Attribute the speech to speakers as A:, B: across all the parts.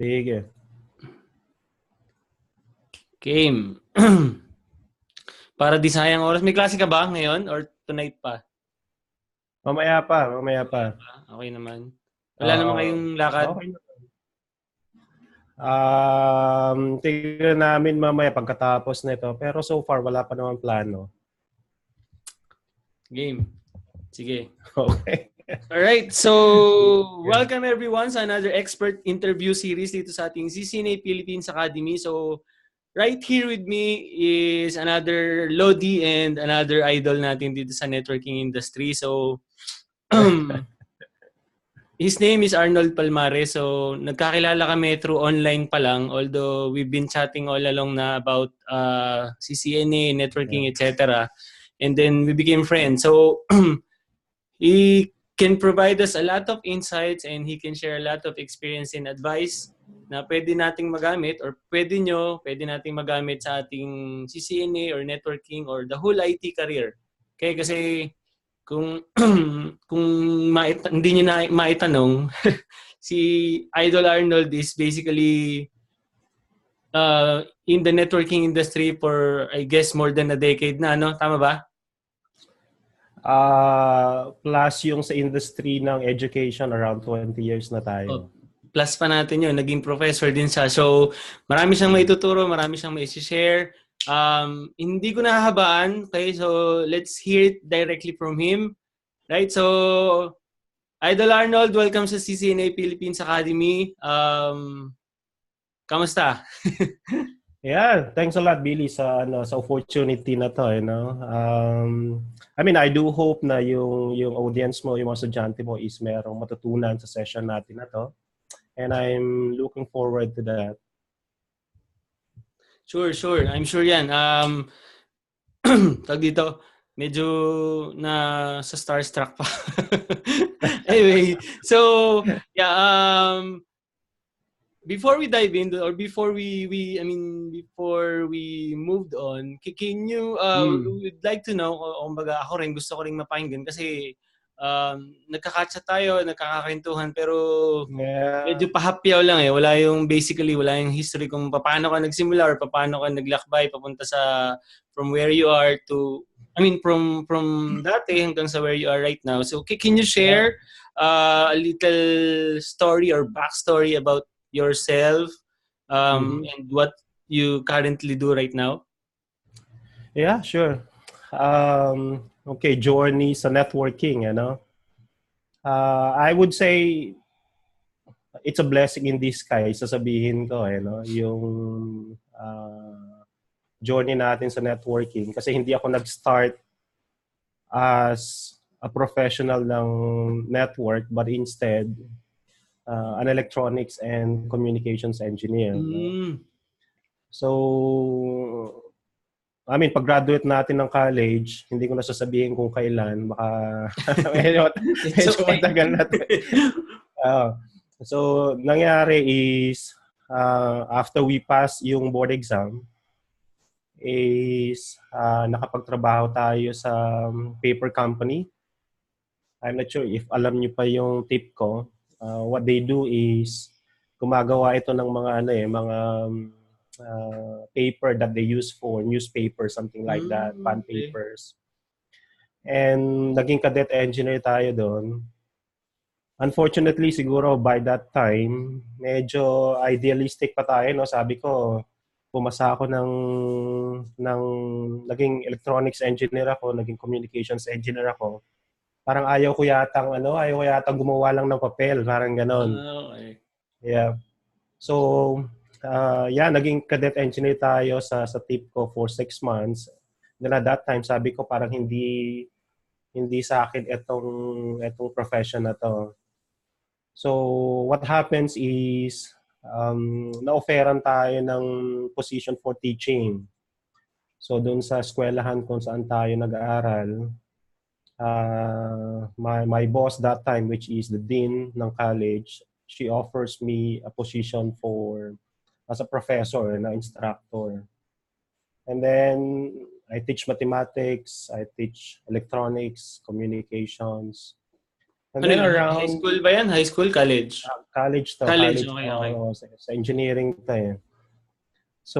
A: Sige.
B: Game. Para di sayang oras. May klase ka ba ngayon or tonight pa?
A: Mamaya pa.
B: Okay naman. Wala naman kayong lakad?
A: Okay naman. Tignan namin mamaya pagkatapos nito. Pero so far, wala pa naman plano.
B: Game. Sige.
A: Okay.
B: Alright, so welcome everyone sa another expert interview series dito sa ating ccnaphilippines Academy. So right here with me is another Lodi and another idol natin dito sa networking industry. So his name is Arnold Palmares. So nagkakilala kami through online pa lang, although we've been chatting all along na about CCNA, networking, etc. And then we became friends. So he can provide us a lot of insights and he can share a lot of experience and advice na pwede nating magamit or pwede nating magamit sa ating CCNA or networking or the whole IT career. Okay, kasi kung kung hindi niyo na maitanong, si Idol Arnold is basically in the networking industry for I guess more than a decade na, no? Tama ba?
A: Plus yung sa industry ng education, around 20 years na tayo.
B: Plus pa natin yun, naging professor din siya. So, marami siyang maituturo, marami siyang mai-share. Hindi ko nahahabaan, okay? So, let's hear it directly from him. Right? So, Idol Arnold, welcome sa CCNA Philippines Academy. Kamusta?
A: Yeah, thanks a lot, Billy, sa opportunity na to, I mean, I do hope na yung audience mo, yung mga estudyante mo is merong matutunan sa session natin na to. And I'm looking forward to that.
B: Sure. I'm sure yan. Tag dito, medyo na sa starstruck pa. Anyway, so yeah, before we dive in or before we moved on, can you would like to know, kumbaga ako rin gusto ko ring mapakinggan kasi nagkakatsa tayo, nagkakakentuhan pero medyo pahapyaw lang eh. Wala yung history kung paano ka nagsimula or paano ka naglakbay papunta sa from where you are to from dati hanggang sa where you are right now. So can you share a little story or backstory about yourself and what you currently do right now?
A: Yeah, sure. Okay, journey sa networking, I would say it's a blessing in disguise, sasabihin ko, yung journey natin sa networking. Kasi hindi ako nag-start as a professional ng network, but instead, an electronics and communications engineer. So, pag-graduate natin ng college, hindi ko na sasabihin kung kailan, baka medyo matagal na to. So, nangyari is, after we pass yung board exam, is nakapagtrabaho tayo sa paper company. I'm not sure if alam niyo pa yung tip ko. What they do is, gumagawa ito ng mga paper that they use for newspaper, something like that, bond papers. And naging cadet engineer tayo doon. Unfortunately, siguro by that time, medyo idealistic pa tayo, no? Sabi ko, pumasa ako ng naging electronics engineer ako, naging communications engineer ako. Parang ayaw ko yatang gumawa lang ng papel, parang ganon.
B: Okay.
A: Yeah. So, naging cadet engineer tayo sa TIPCO for 6 months. Then at that time, sabi ko parang hindi sa akin itong profession na to. So, what happens is, na-offeran tayo ng position for teaching. So, doon sa eskwelahan kung saan tayo nag-aaral, my boss that time, which is the dean ng college, she offers me a position as a professor na instructor. And then, I teach mathematics, I teach electronics, communications. And
B: Ano
A: then
B: yun? High
A: around
B: school ba yan? High school? College?
A: college,
B: Okay, okay.
A: sa engineering to eh. So,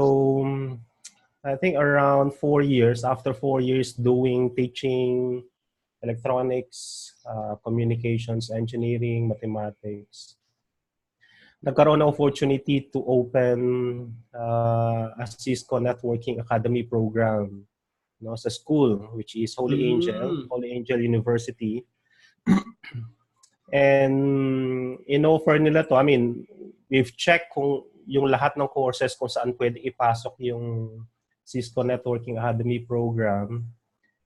A: I think around 4 years, after 4 years doing teaching electronics, communications, engineering, mathematics, nagkaroon ng opportunity to open a Cisco Networking Academy program, no, sa school, which is
B: Mm.
A: Holy Angel University. And in-offer nila to, I mean, we've checked kung yung lahat ng courses kung saan pwede ipasok yung Cisco Networking Academy program.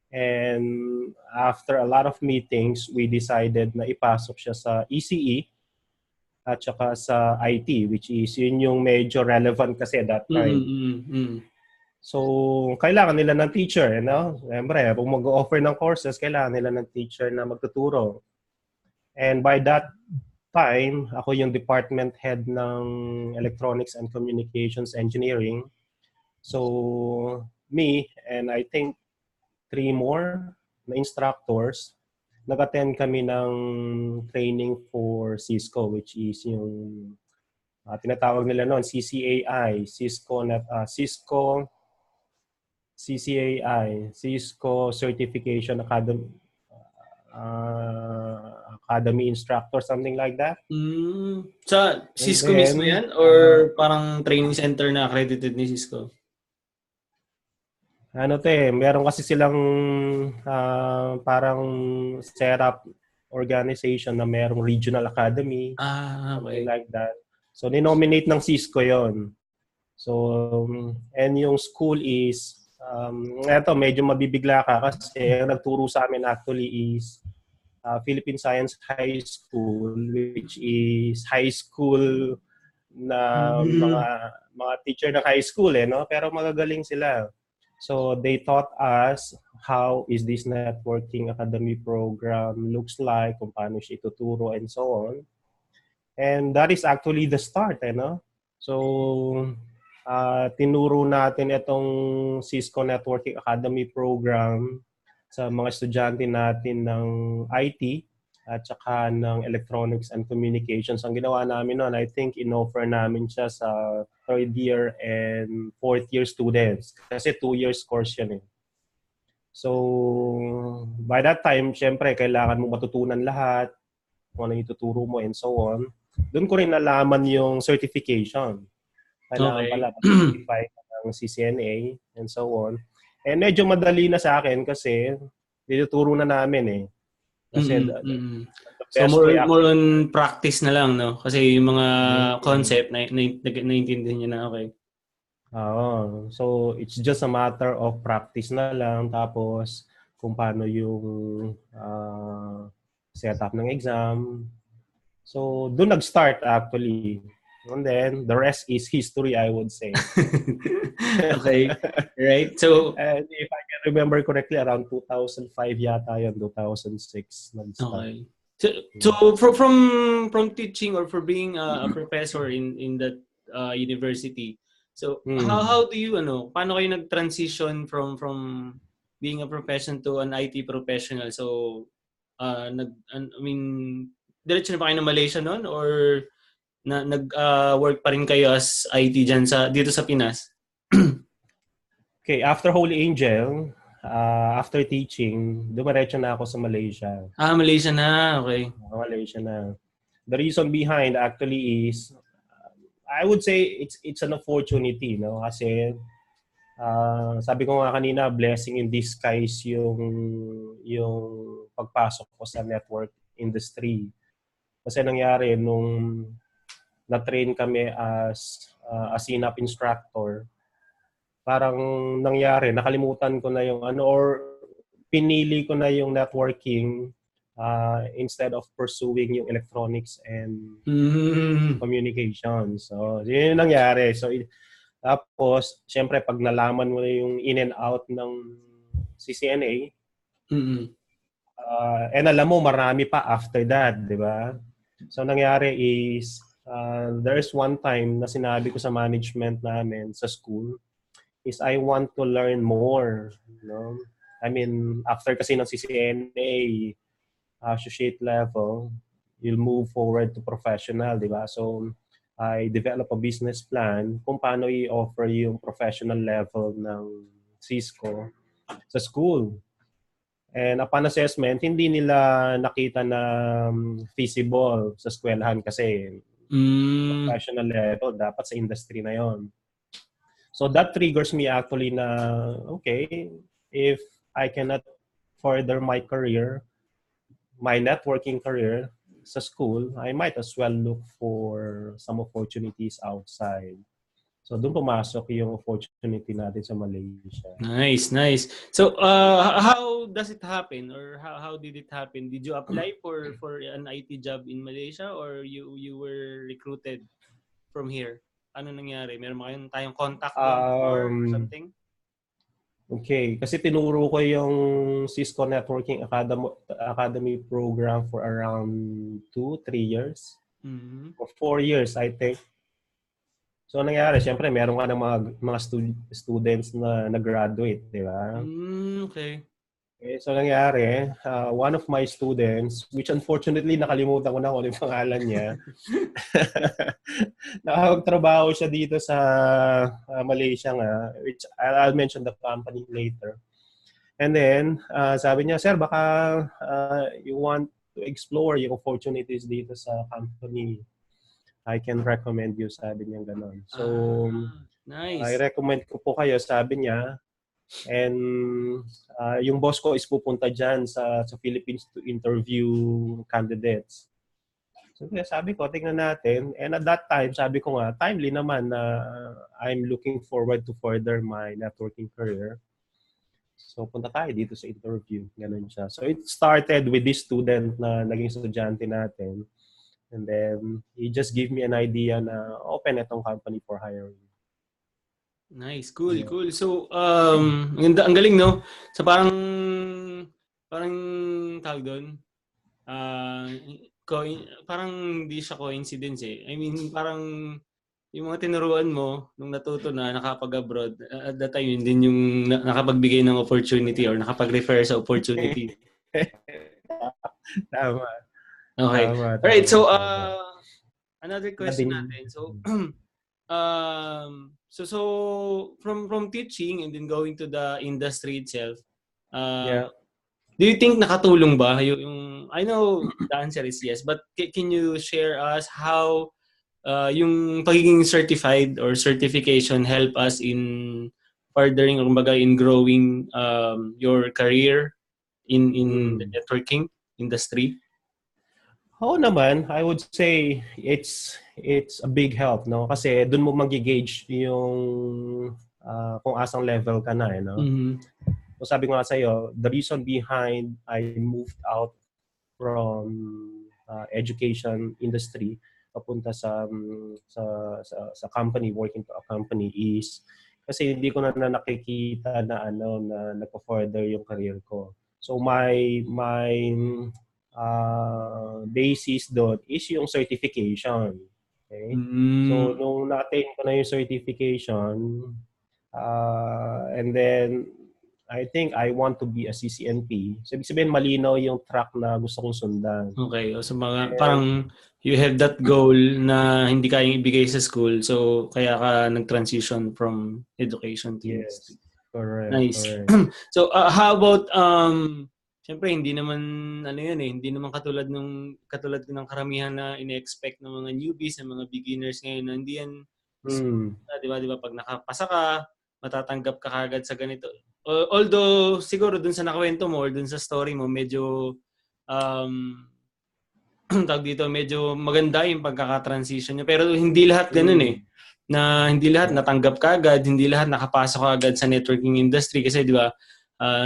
A: And after a lot of meetings, we decided na ipasok siya sa ECE at saka sa IT, which is yun yung medyo relevant kasi at that
B: Mm,
A: time.
B: mm, mm.
A: So, kailangan nila ng teacher, no? Siyempre, kung mag-offer ng courses, kailangan nila ng teacher na magtuturo. And by that time, ako yung department head ng Electronics and Communications Engineering. So, me and I think 3 more na instructors, nag-attend kami ng training for Cisco, which is yung tinatawag nila noon, CCAI, Cisco Certification Academy, Academy Instructor, something like that.
B: Mm. Sa
A: And
B: Cisco mismo
A: then,
B: yan? Or parang training center na accredited ni Cisco?
A: meron kasi silang parang setup organization na merong regional academy,
B: Ah,
A: something
B: okay.
A: like that. So, dinominate ng Cisco yon. So, and yung school is, eto, medyo mabibigla ka kasi ang nagturo sa amin actually is Philippine Science High School, which is high school na mga
B: Mm.
A: mga teacher na high school no, pero magagaling sila. So they taught us how is this networking academy program looks like, kung paano siya ituturo and so on. And that is actually the start, no? So tinuro natin itong Cisco Networking Academy program sa mga estudyante natin ng IT at saka ng Electronics and Communications. Ang ginawa namin noon, I think in-offer namin siya sa third year and fourth year students. Kasi 2 years course yan eh. So, by that time, syempre, kailangan mo matutunan lahat, kung ano yung tuturo mo and so on. Doon ko rin nalaman yung certification. Kailangan
B: Okay.
A: pala certify ng CCNA and so on. And medyo madali na sa akin kasi tinuturo na namin eh. Kasi
B: Mm, mm.
A: the
B: So
A: best way
B: more
A: actually.
B: on practice na lang, no? Kasi yung mga
A: Mm-hmm.
B: concept naiintindihan niyo na, okay.
A: Oo. So, it's just a matter of practice na lang. Tapos, kung paano yung setup ng exam. So, doon nag-start actually. And then, the rest is history, I would say.
B: Okay. Right. So,
A: And if I can remember correctly, around 2005 yata yun, 2006 nag-start.
B: okay. So from teaching or for being a professor in that university. So how do you paano kayo nag-transition from being a profession to an IT professional? So I mean, diretso na ba kayo ng Malaysia noon or work pa rin kayo as IT dito sa Pinas?
A: Okay, after Holy Angel, after teaching, dumiretso na ako sa Malaysia.
B: Malaysia na, okay.
A: Malaysia na. The reason behind actually is, I would say it's an opportunity, no? Kasi sabi ko nga kanina, blessing in disguise yung pagpasok ko sa network industry. Kasi nangyari nung na-train kami as a CNAP instructor, parang nangyari, nakalimutan ko na yung or pinili ko na yung networking instead of pursuing yung electronics and communications. So, yun yung nangyari. So, tapos, syempre, pag nalaman mo na yung in and out ng CCNA, and alam mo, marami pa after that, di ba? So, nangyari is, there's one time na sinabi ko sa management namin sa school, is I want to learn more. No? I mean, after kasi ng CCNA, associate level, you'll move forward to professional, di ba? So, I develop a business plan kung paano i-offer yung professional level ng Cisco sa school. And upon assessment, hindi nila nakita na feasible sa eskwelahan kasi professional level, dapat sa industry na yon. So that triggers me actually na, okay, if I cannot further my career, my networking career sa school, I might as well look for some opportunities outside. So doon pumasok yung opportunity natin sa Malaysia.
B: Nice, nice. So, how does it happen, or how did it happen? Did you apply for an IT job in Malaysia, or you were recruited from here? Ano nangyari? Meron ba tayong contact doon before or something?
A: Okay, kasi tinuro ko yung Cisco Networking Academy program for around 2-3 years.
B: Mm-hmm.
A: Or 4 years, I think. So, nangyari, siyempre, meron ka ng mga students na nag-graduate, di ba?
B: Okay.
A: Okay, so, nangyari, one of my students, which unfortunately, nakalimutan ko na kung ano yung pangalan niya, nakapagtrabaho siya dito sa Malaysia nga, which I'll mention the company later. And then, sabi niya, sir, baka you want to explore yung opportunities dito sa company. I can recommend you, sabi niya gano'n. So,
B: nice.
A: I recommend ko po kayo, sabi niya. And yung boss ko is pupunta dyan sa Philippines to interview candidates. So, sabi ko, tingnan natin. And at that time, sabi ko nga, timely naman na I'm looking forward to further my networking career. So, punta tayo dito sa interview. Ganun siya. So, it started with this student na naging estudyante natin. And then, he just gave me an idea na open itong company for hiring.
B: Nice. Cool, yeah. Cool. So, ang galing, no? So, parang tawag doon, parang hindi siya coincidence eh. I mean, parang yung mga tinuruan mo nung natuto na nakapag-abroad, at that time, yun din yung nakapagbigay ng opportunity or nakapag-refer sa opportunity.
A: Tama.
B: Okay.
A: Tama.
B: Alright, so another question natin. So from teaching and then going to the industry itself, do you think nakatulong ba yung I know the answer is yes, but can you share us how yung pagiging certified or certification help us in furthering or kumbaga in growing your career in the networking industry?
A: Oo naman, I would say it's a big help, no? Kasi doon mo magi-gauge yung kung asang level ka na, no?
B: Mm-hmm.
A: So sabi ko nga sa'yo, the reason behind I moved out from education industry papunta sa company, working to a company is kasi hindi ko na nakikita na nagpo-further yung career ko. So my basis doon is yung certification. Okay? So, nung na-attain ko na yung certification, and then, I think I want to be a CCNP. So, ibig sabihin, malinaw yung track na gusto kong sundan.
B: Okay. So, parang you have that goal na hindi kayang ibigay sa school. So, kaya ka nag-transition from education to industry.
A: Correct.
B: Nice.
A: Correct.
B: So, how about siyempre, hindi naman hindi naman katulad ng karamihan na ine-expect ng mga newbies, ng mga beginners ngayon na hindi yan di ba pag nakapasa ka, matatanggap ka kagad sa ganito. Although siguro dun sa nakwento mo or dun sa story mo medyo tawag dito, medyo maganda yung pagkaka-transition niya, pero hindi lahat ganoon eh. Na hindi lahat natanggap kagad, hindi lahat nakapasok kagad sa networking industry kasi di ba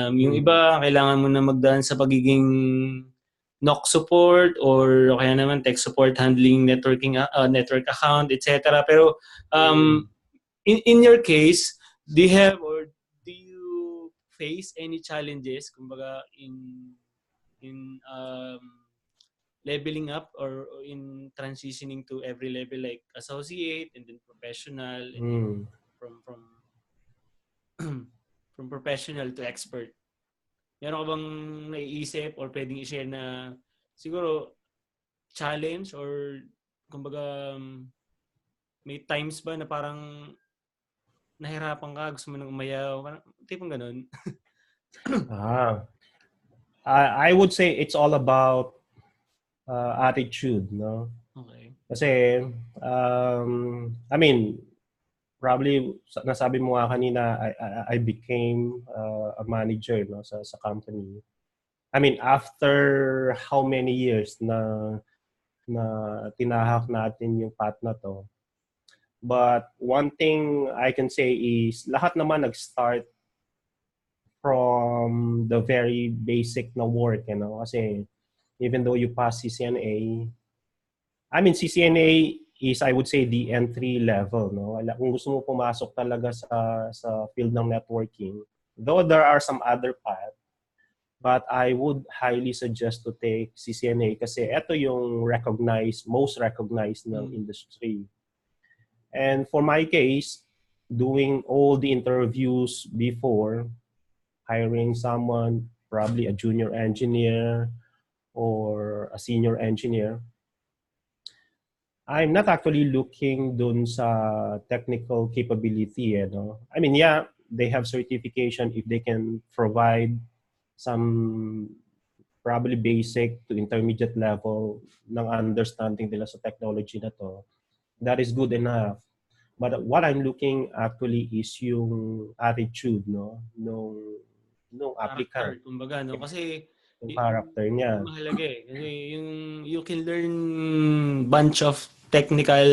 B: yung iba, kailangan mo na magdaan sa pagiging NOC support or kaya naman tech support handling networking network account, etc. Pero in your case, do you have or do you face any challenges kumbaga in leveling up or in transitioning to every level like associate and then professional and then from professional to expert? Meron ka bang naiisip or pwedeng i-share na siguro challenge or kumbaga may times ba na parang nahirapan ka, gusto mo nang umayaw, parang tipong ganun?
A: Ah, I would say it's all about attitude, no?
B: Okay.
A: Kasi, I mean, probably nasabi mo nga kanina, I became a manager, no, sa company. I mean, after how many years na tinahak natin yung path na to. But one thing I can say is lahat naman nag-start from the very basic na work, you know, kasi even though you pass CCNA, I mean, CCNA is, I would say, the entry level, no? Kung gusto mo pumasok talaga sa field ng networking, though there are some other paths, but I would highly suggest to take CCNA kasi ito yung most recognized ng industry. And for my case, doing all the interviews before, hiring someone, probably a junior engineer or a senior engineer, I'm not actually looking dun sa technical capability, no? I mean, yeah, they have certification if they can provide some probably basic to intermediate level ng understanding nila sa technology na to. That is good enough. But what I'm looking actually is yung attitude, no, nung
B: Character,
A: applicant,
B: kumbaga, no? Kasi
A: yung
B: yung
A: character niya.
B: mahalaga eh. Kasi yung you can learn bunch of technical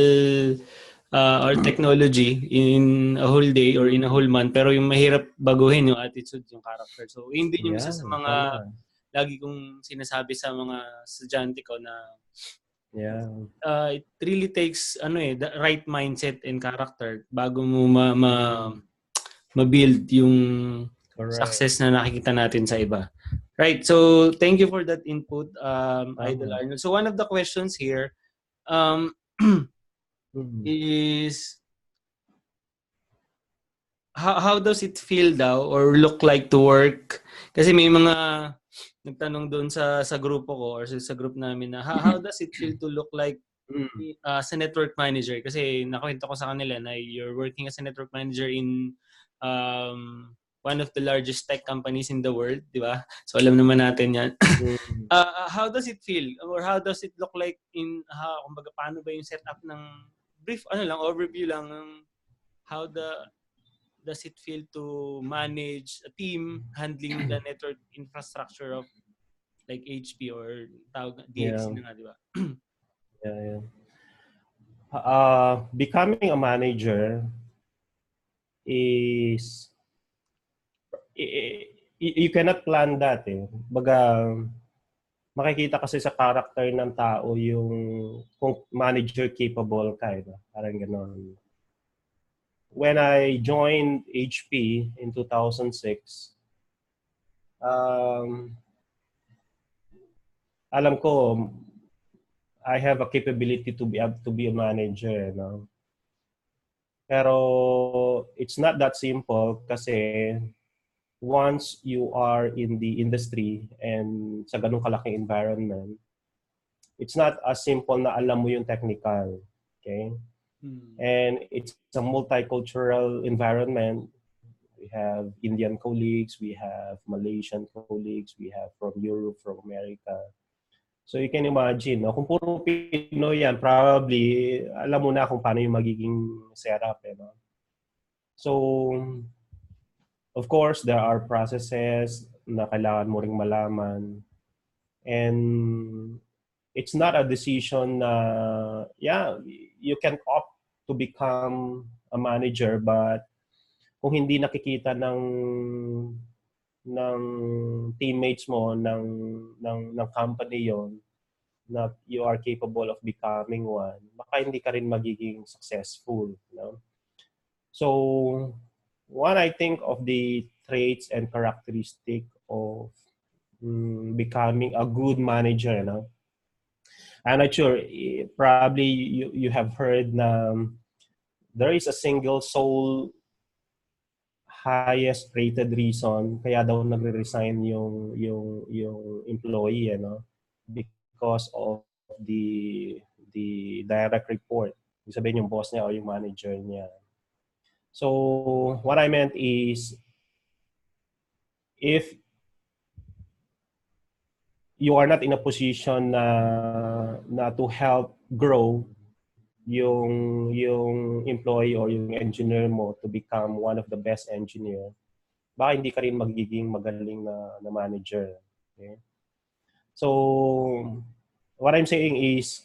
B: or technology in a whole day or in a whole month, pero yung mahirap baguhin yung attitude, yung character. So, yun din yung isa
A: Yeah,
B: sa mga
A: tama.
B: lagi kong sinasabi sa mga estudyante ko na
A: Yeah,
B: it really takes the right mindset and character bago mo ma-build yung
A: correct.
B: success na nakikita natin sa iba. Right. So thank you for that input, Idol
A: Tama.
B: Arnold. So one of the questions here um,
A: Mm.
B: is how does it feel daw or look like to work? Kasi may mga nagtanong doon sa grupo ko or sa group namin na how does it feel to look like
A: Mm.
B: as a network manager? Kasi nakwento ko sa kanila na you're working as a network manager in one of the largest tech companies in the world, di ba? So alam naman natin yan.
A: Mm.
B: How does it feel or how does it look like kumbaga paano ba yung setup ng brief overview lang ng how does it feel to manage a team handling the network infrastructure of like HP or tawag
A: Yeah,
B: DXC na nga, di ba?
A: yeah, yeah. Becoming a manager is you cannot plan that eh. Baga, makikita kasi sa character ng tao yung kung manager capable ka eh. Parang gano'n. When I joined HP in 2006, alam ko I have a capability to be a manager, no? Pero it's not that simple kasi once you are in the industry and sa ganung kalaking environment, it's not as simple na alam mo yung technical. Okay? And it's a multicultural environment. We have Indian colleagues, we have Malaysian colleagues, we have from Europe, from America. So you can imagine, no? Kung puro Pinoy yan, probably alam mo na kung paano yung magiging setup. No? So, of course, there are processes na kailangan mo ring malaman. And it's not a decision na, yeah, you can opt to become a manager, but kung hindi nakikita ng teammates mo ng company yon na you are capable of becoming one, baka hindi ka rin magiging successful, no? So what I think of the traits and characteristic of becoming a good manager, no? I'm not sure, probably you have heard na there is a single soul highest rated reason kaya daw nagre-resign yung employee, ano, because of the direct report. Ibig sabihin yung boss niya o yung manager niya. So what I meant is, if you are not in a position na to help grow yung employee or yung engineer mo to become one of the best engineer, baka hindi ka rin magiging magaling na manager. Okay? So what I'm saying is,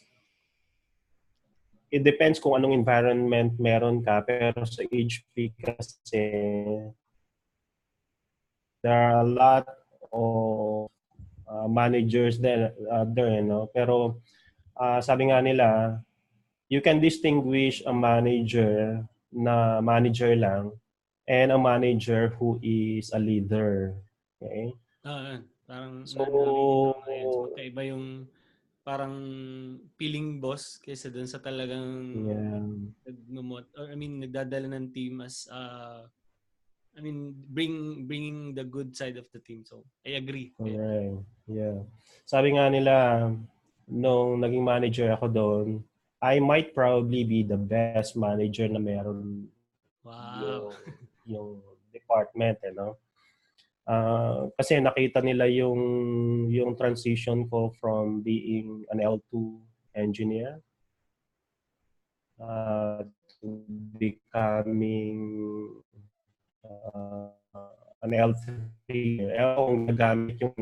A: it depends kung anong environment meron ka, pero sa HP kasi there are a lot of managers there, no? Pero sabi nga nila, you can distinguish a manager na manager lang and a manager who is a leader. Okay?
B: Parang nakikita ko nga yan. So,
A: So,
B: magkaiba yung parang feeling boss kaysa dun sa talagang
A: yeah,
B: nagdadala ng team as bringing the good side of the team. So, I agree. Yeah.
A: correct. Yeah. Sabi nga nila, nung naging manager ako doon, I might probably be the best manager na meron
B: Wow.
A: yung department, eh, no? Kasi nakita nila yung transition ko from being an L2 engineer to becoming uh, an L3. Kung nagamit yung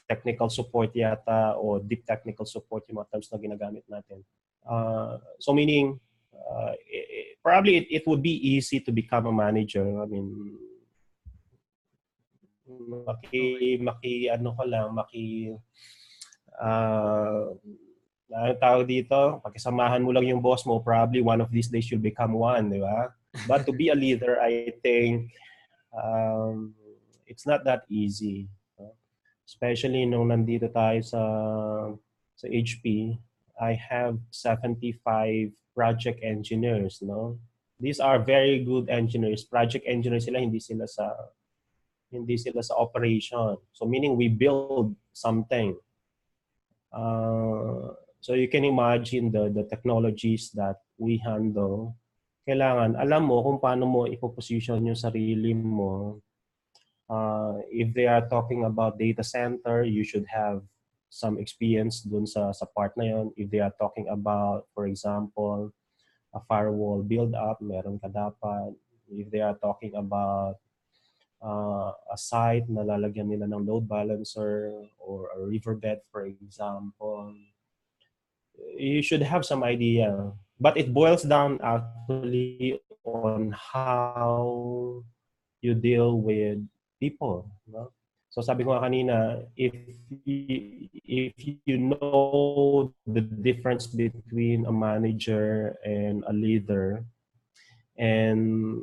A: technical support yata o deep technical support yung mga terms na ginagamit natin. So meaning, probably it would be easy to become a manager. I mean,
B: Okay.
A: uh, ang tawag dito, pakisamahan mo lang yung boss mo, probably one of these days you'll become one, di ba? But to be a leader, I think it's not that easy. Especially nung nandito tayo sa HP, I have 75 project engineers, no? These are very good engineers. Project engineers sila, hindi sila sa operation. So meaning we build something. So you can imagine the technologies that we handle. Kailangan alam mo kung paano mo ipoposition yung sarili mo. If they are talking about data center, you should have some experience dun sa part na yun. If they are talking about, for example, a firewall build-up, meron ka dapat. If they are talking about a site na lalagyan nila ng load balancer or a riverbed, for example, you should have some idea. But it boils down actually on how you deal with people. No? So sabi ko nga kanina, if you know the difference between a manager and a leader, and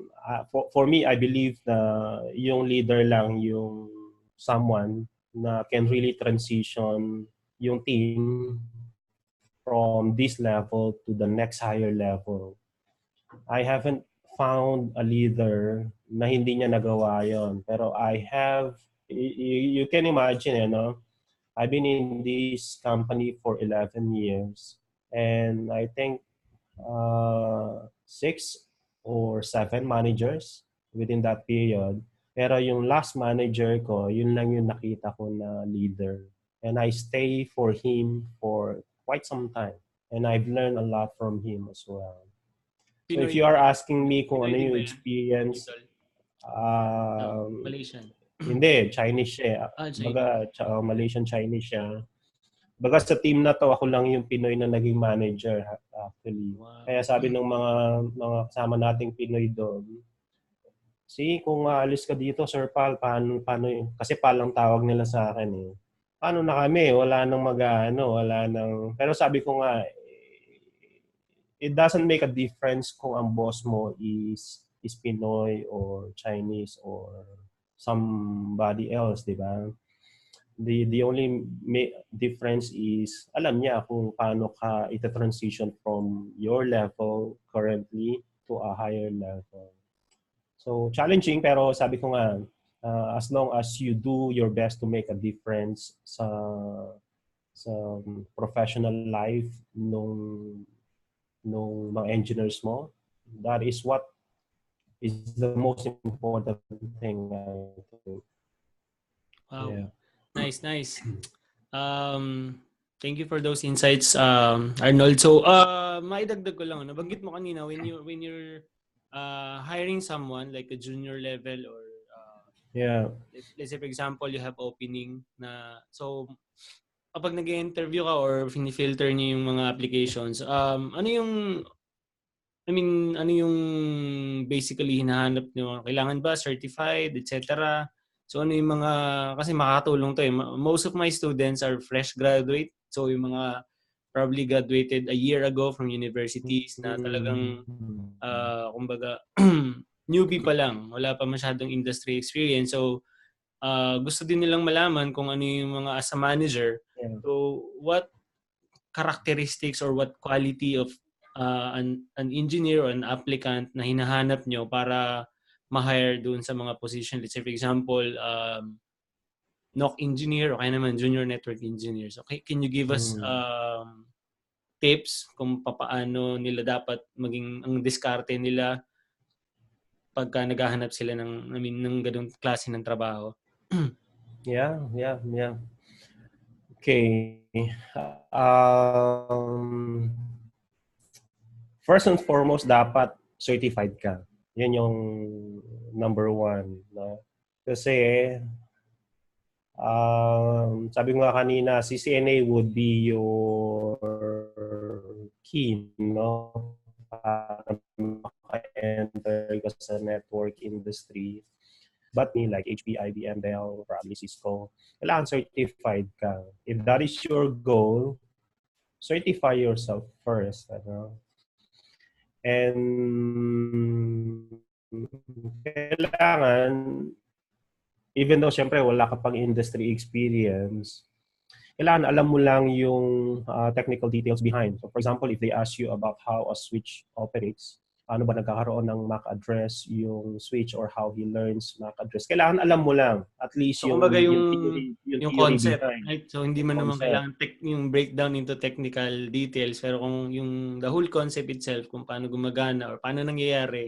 A: for me, I believe na yung leader lang yung someone na can really transition yung team from this level to the next higher level. I haven't found a leader na hindi niya nagawa yon. Pero you can imagine, I've been in this company for 11 years. And I think 6 or 7 managers within that period. Pero yung last manager ko, yun lang yung nakita ko na leader. And I stay for him for quite some time. And I've learned a lot from him as well. So if
B: Pinoy
A: you
B: din
A: are
B: ba?
A: asking me kung
B: Pinoy
A: ano
B: din
A: yung
B: ba yan?
A: experience,
B: Idol? No,
A: um,
B: Malaysian.
A: hindi, Chinese siya.
B: Chinese.
A: Baga, Malaysian Chinese siya. Baga sa team na to, ako lang yung Pinoy na naging manager actually.
B: Wow.
A: Kaya sabi ng mga kasama nating Pinoy doon, kung aalis ka dito, Sir Pal, paano yun? Kasi Pal ang tawag nila sa akin eh. Paano na kami? Wala nang wala nang... Pero sabi ko nga, it doesn't make a difference kung ang boss mo is Pinoy or Chinese or somebody else, di ba? The only difference is alam niya kung paano ka ita-transition from your level currently to a higher level. So challenging, pero sabi ko nga, as long as you do your best to make a difference sa professional life nung mga engineers mo, that is what is the most important thing, I think.
B: Wow.
A: Yeah.
B: Nice, nice. Um, Thank you for those insights, Arnold. So, maidagdag ko lang, nabanggit mo kanina when you're hiring someone like a junior level or
A: Yeah.
B: let's say for example you have opening na so kapag nag-interview ka or filter niyo yung mga applications, ano yung ano yung basically hinahanap niyo? Kailangan ba certified, etc. So ano yung mga kasi makakatulong to eh. Most of my students are fresh graduate. So yung mga probably graduated a year ago from universities na talagang kumbaga newbie pa lang, wala pa masyadong industry experience. So gusto din nilang malaman kung ano yung mga as a manager.
A: Yeah.
B: So what characteristics or what quality of an engineer or an applicant na hinahanap nyo para ma-hire doon sa mga position. Let's say for example, NOC engineer o kaya naman junior network engineers. Okay, can you give us tips kung paano nila dapat maging ang diskarte nila pagka naghahanap sila ng ganung klase ng trabaho?
A: Yeah. Okay. Um, First and foremost, dapat certified ka. Yan yung number one. No? Kasi, sabi ko nga kanina, CCNA would be your key, no? Para maka-enter ka sa network industry. But me, like HP, IBM, Dell, probably Cisco, kailangan certified ka. If that is your goal, certify yourself first. Ano? And kailangan, even though syempre wala ka pang industry experience, kailangan alam mo lang yung technical details behind. So for example, if they ask you about how a switch operates, paano ba nagkakaroon ng MAC address yung switch or how he learns MAC address, kailangan alam mo lang at least
B: So kumbaga
A: yung
B: yung
A: theory
B: concept,
A: behind,
B: right? So hindi
A: yung
B: man naman
A: concept.
B: kailangan yung breakdown into technical details, pero kung yung the whole concept itself, kung paano gumagana or paano nangyayari,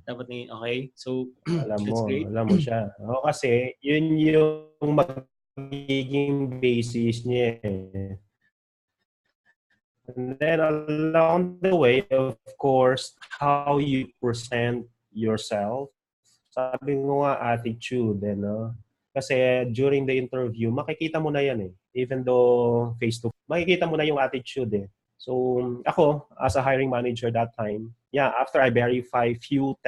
B: dapat okay. So that's great.
A: Alam mo siya. O kasi yun yung magiging basis niya eh. And then along the way, of course, how you present yourself. Sabi ko nga attitude, no? Kasi during the interview, makikita mo na yan eh. Even though face-to-face, makikita mo na yung attitude eh. So ako, as a hiring manager that time, yeah, after I verify few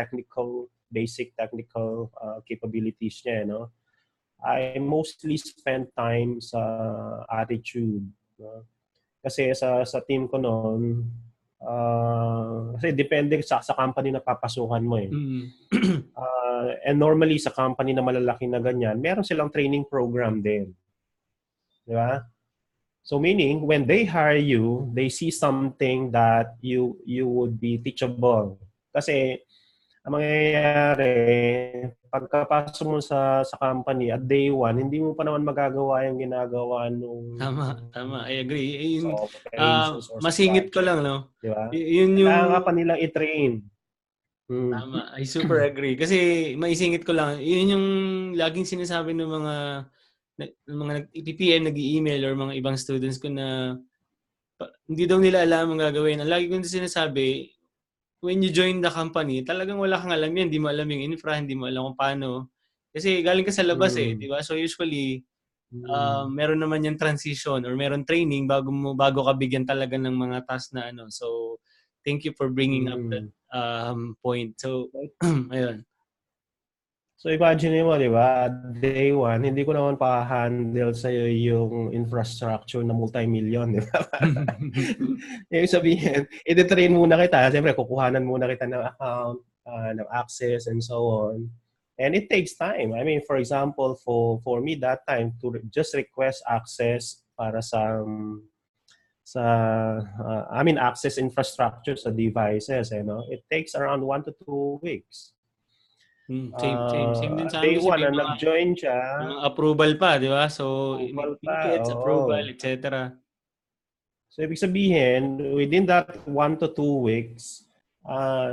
A: basic technical capabilities niya, no? I mostly spend time sa attitude. No? Kasi sa team ko noon, kasi depende sa company na papasukan mo eh. And normally sa company na malalaki na ganyan, meron silang training program din. Di ba? So meaning, when they hire you, they see something that you would be teachable. Kasi ang mangyayari, pagkapasok mo sa company at day one, hindi mo pa naman magagawa yung ginagawa nung
B: Tama. I agree.
A: sa
B: Yun,
A: operations or sa
B: masingit ko
A: project.
B: lang, no?
A: Di ba?
B: Yun yung
A: Kailangan ka pa nilang i-train.
B: tama. I super agree. Kasi maisingit ko lang, yun yung laging sinasabi ng mga nag-PPM, nag-email or mga ibang students ko na hindi daw nila alam ang gagawin. Ang lagi kong sinasabi, when you join the company, talagang wala kang alam yan. Hindi mo alam yung infra, hindi mo alam kung paano. Kasi galing ka sa labas eh, di ba? So usually, meron naman yung transition or meron training bago ka bigyan talaga ng mga task na ano. So, thank you for bringing up that point. So, ayun.
A: So imagine mo, di ba, day one, hindi ko naman pa-handle sa'yo yung infrastructure na multi-million, di ba? Ibig sabihin, iti-train muna kita. Siyempre, kukuhanan muna kita ng account, ng access, and so on. And it takes time. I mean, for example, for me that time, to just request access para access infrastructure sa devices, it takes around 1 to 2 weeks.
B: Same din sa amin
A: Day
B: kasi
A: one
B: may
A: na
B: mga
A: nag-join siya,
B: approval pa, di ba? So,
A: approval pa,
B: tickets, approval,
A: oo.
B: etc.
A: So, ibig sabihin, within that 1 to 2 weeks,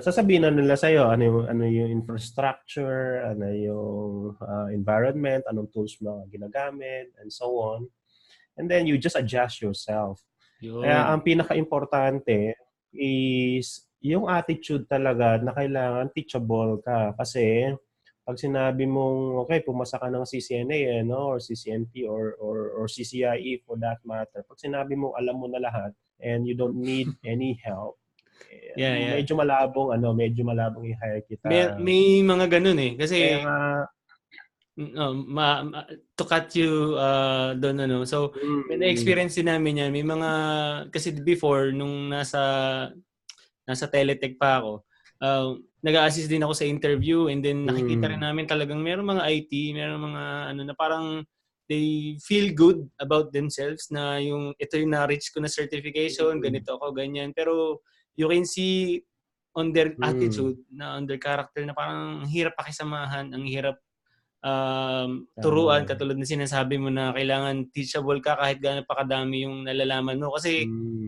A: sasabihin na nila sa'yo ano yung infrastructure, ano yung environment, anong tools mo ginagamit, and so on. And then you just adjust yourself. Kaya
B: Yun.
A: ang pinaka-importante is yung attitude talaga na kailangan teachable ka. Kasi pag sinabi mong, okay, pumasa ka ng CCNA no? Or CCNP or CCIE for that matter. Pag sinabi mong alam mo na lahat and you don't need any help,
B: Yeah, yeah.
A: medyo malabong i-hire kita.
B: May mga ganun eh.
A: Kaya
B: Kasi
A: nga,
B: no, to cut you doon ano. So, may
A: mm,
B: na-experience din namin yan. May mga, kasi before, nung nasa Teletech pa ako, nag-a-assist din ako sa interview and then nakikita rin
A: mm,
B: namin talagang meron mga IT, meron mga ano na parang they feel good about themselves na yung ito yung na-reach ko na certification,
A: mm,
B: ganito ako, ganyan. Pero you can see on their
A: mm,
B: attitude, na on their character na parang ang hirap pakisamahan, ang hirap turuan,
A: tama.
B: katulad na sinasabi mo na kailangan teachable ka kahit gaano pa kadami yung nalalaman mo. Kasi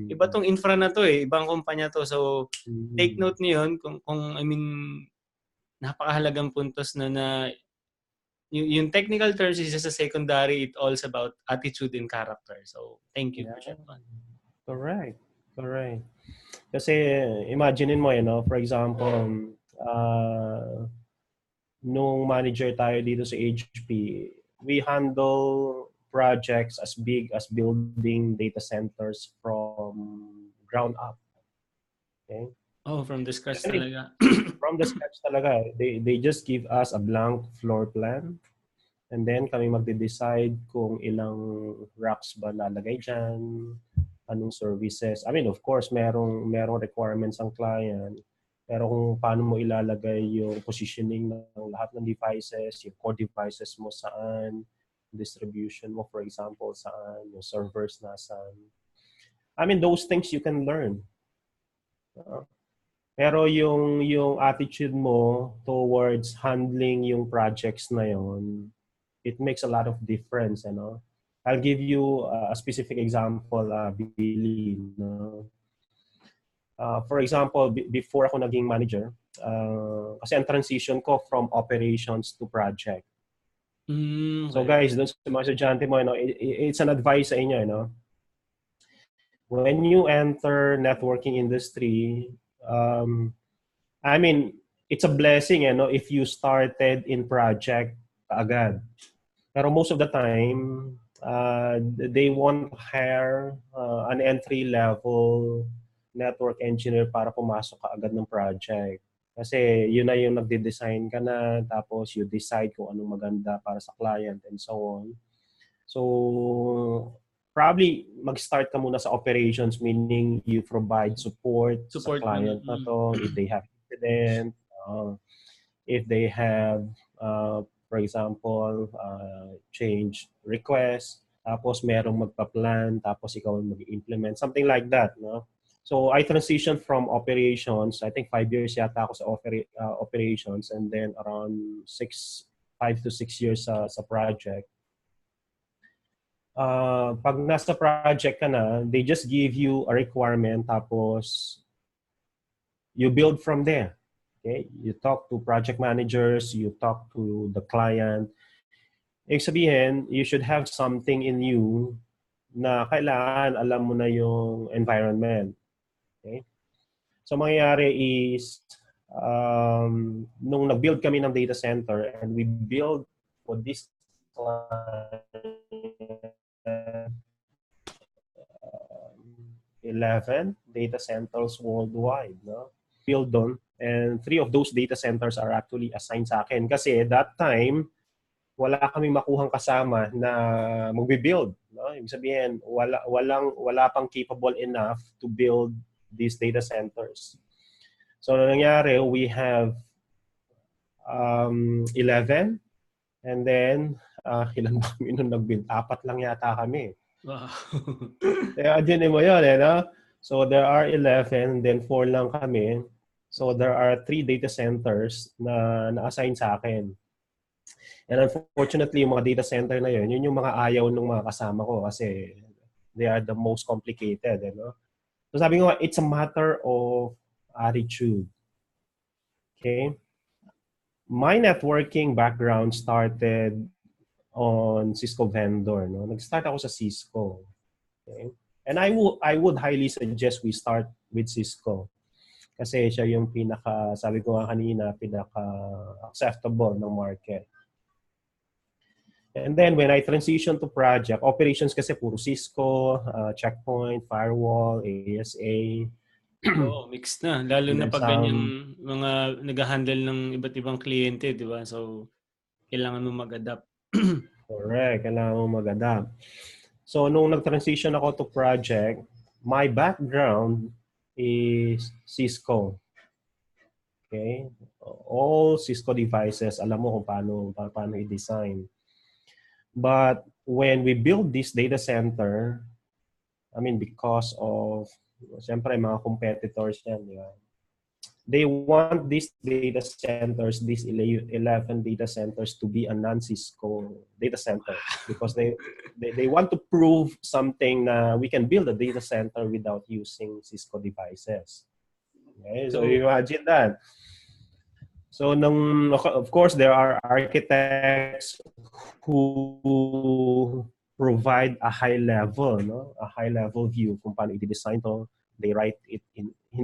B: iba
A: Mm,
B: tong infra na to eh, ibang kumpanya to. So, take
A: mm.
B: note niyo yun kung I mean, napakahalagang puntos na yung technical terms is just a secondary, it all's about attitude and character. So, thank you
A: Yeah,
B: for that one.
A: correct. Correct. Kasi imaginein mo for example, nung manager tayo dito sa HP, we handle projects as big as building data centers from ground up. Okay?
B: Oh, from the scratch
A: And
B: talaga.
A: from the scratch talaga, they just give us a blank floor plan. And then kami magde-decide kung ilang racks ba lalagay dyan, anong services. I mean, of course, merong requirements ang client. Pero kung paano mo ilalagay yung positioning ng lahat ng devices, yung core devices mo saan, distribution mo, for example, saan, yung servers nasaan. I mean, those things you can learn. Pero yung attitude mo towards handling yung projects na yon, it makes a lot of difference, I'll give you a specific example, Billy, no? For example, before ako naging manager, kasi ang transition ko from operations to project. So
B: Okay.
A: guys, dun sa mga estudyante mo, it's an advice sa inyo, When you enter networking industry, I mean, it's a blessing, if you started in project agad. Pero most of the time, they won't hire an entry-level network engineer para pumasok ka agad ng project. Kasi yun na yung nagde-design ka na, tapos you decide kung anong maganda para sa client and so on. So, probably mag-start ka muna sa operations, meaning you provide support sa
B: Support mo na.
A: client na to if they have incident, if they have, for example, change request, tapos merong magpa-plan, tapos ikaw ang mag-implement, something like that, no? So I transitioned from operations, I think 5 years yata ako sa operations, and then around 5 to 6 years sa project. Pag nasa project ka na, they just give you a requirement, tapos you build from there. Okay? You talk to project managers, you talk to the client. Ibig sabihin, you should have something in you na kailangan alam mo na yung environment. Okay? So mangyayari is, nung nag-build kami ng data center and we build for this client, 11 data centers worldwide, no? Build doon. And 3 of those data centers are actually assigned sa akin. Kasi that time, wala kami makuhang kasama na magbe-build. No? Ibig sabihin, wala pang capable enough to build these data centers. So, nangyari, we have 11. And then, ilan ba kami nung nag-build? 4 lang yata kami.
B: Wow.
A: Kaya din mo yun, no? So, there are 11, then 4 lang kami. So there are 3 data centers na na-assign sa akin. And unfortunately, yung mga data center na yun yung mga ayaw ng mga kasama ko kasi they are the most complicated. You know? So sabi ko, it's a matter of attitude. Okay? My networking background started on Cisco vendor. No? Nag-start ako sa Cisco. Okay? And I would highly suggest we start with Cisco. Kasi siya yung pinaka, sabi ko nga kanina, pinaka acceptable ng market. And then when I transition to project, operations kasi puro Cisco, checkpoint, firewall, ASA.
B: Oo, mixed na. Lalo
A: And
B: na
A: then
B: pag ganyang
A: some,
B: mga nag-handle ng iba't ibang kliyente, di ba? So, kailangan mo mag-adapt.
A: correct, kailangan mo mag-adapt. So nung nag-transition ako to project, my background is Cisco. Okay? All Cisco devices, alam mo kung paano i-design. But when we build this data center, I mean, because of, siyempre, mga competitors yan, di ba? They want these data centers, these 11 data centers to be a non-Cisco data center because they want to prove something na we can build a data center without using Cisco devices. Okay? So
B: So,
A: imagine that. So of course, there are architects who provide a high level, no? A high level view kung paano i-design to. They write it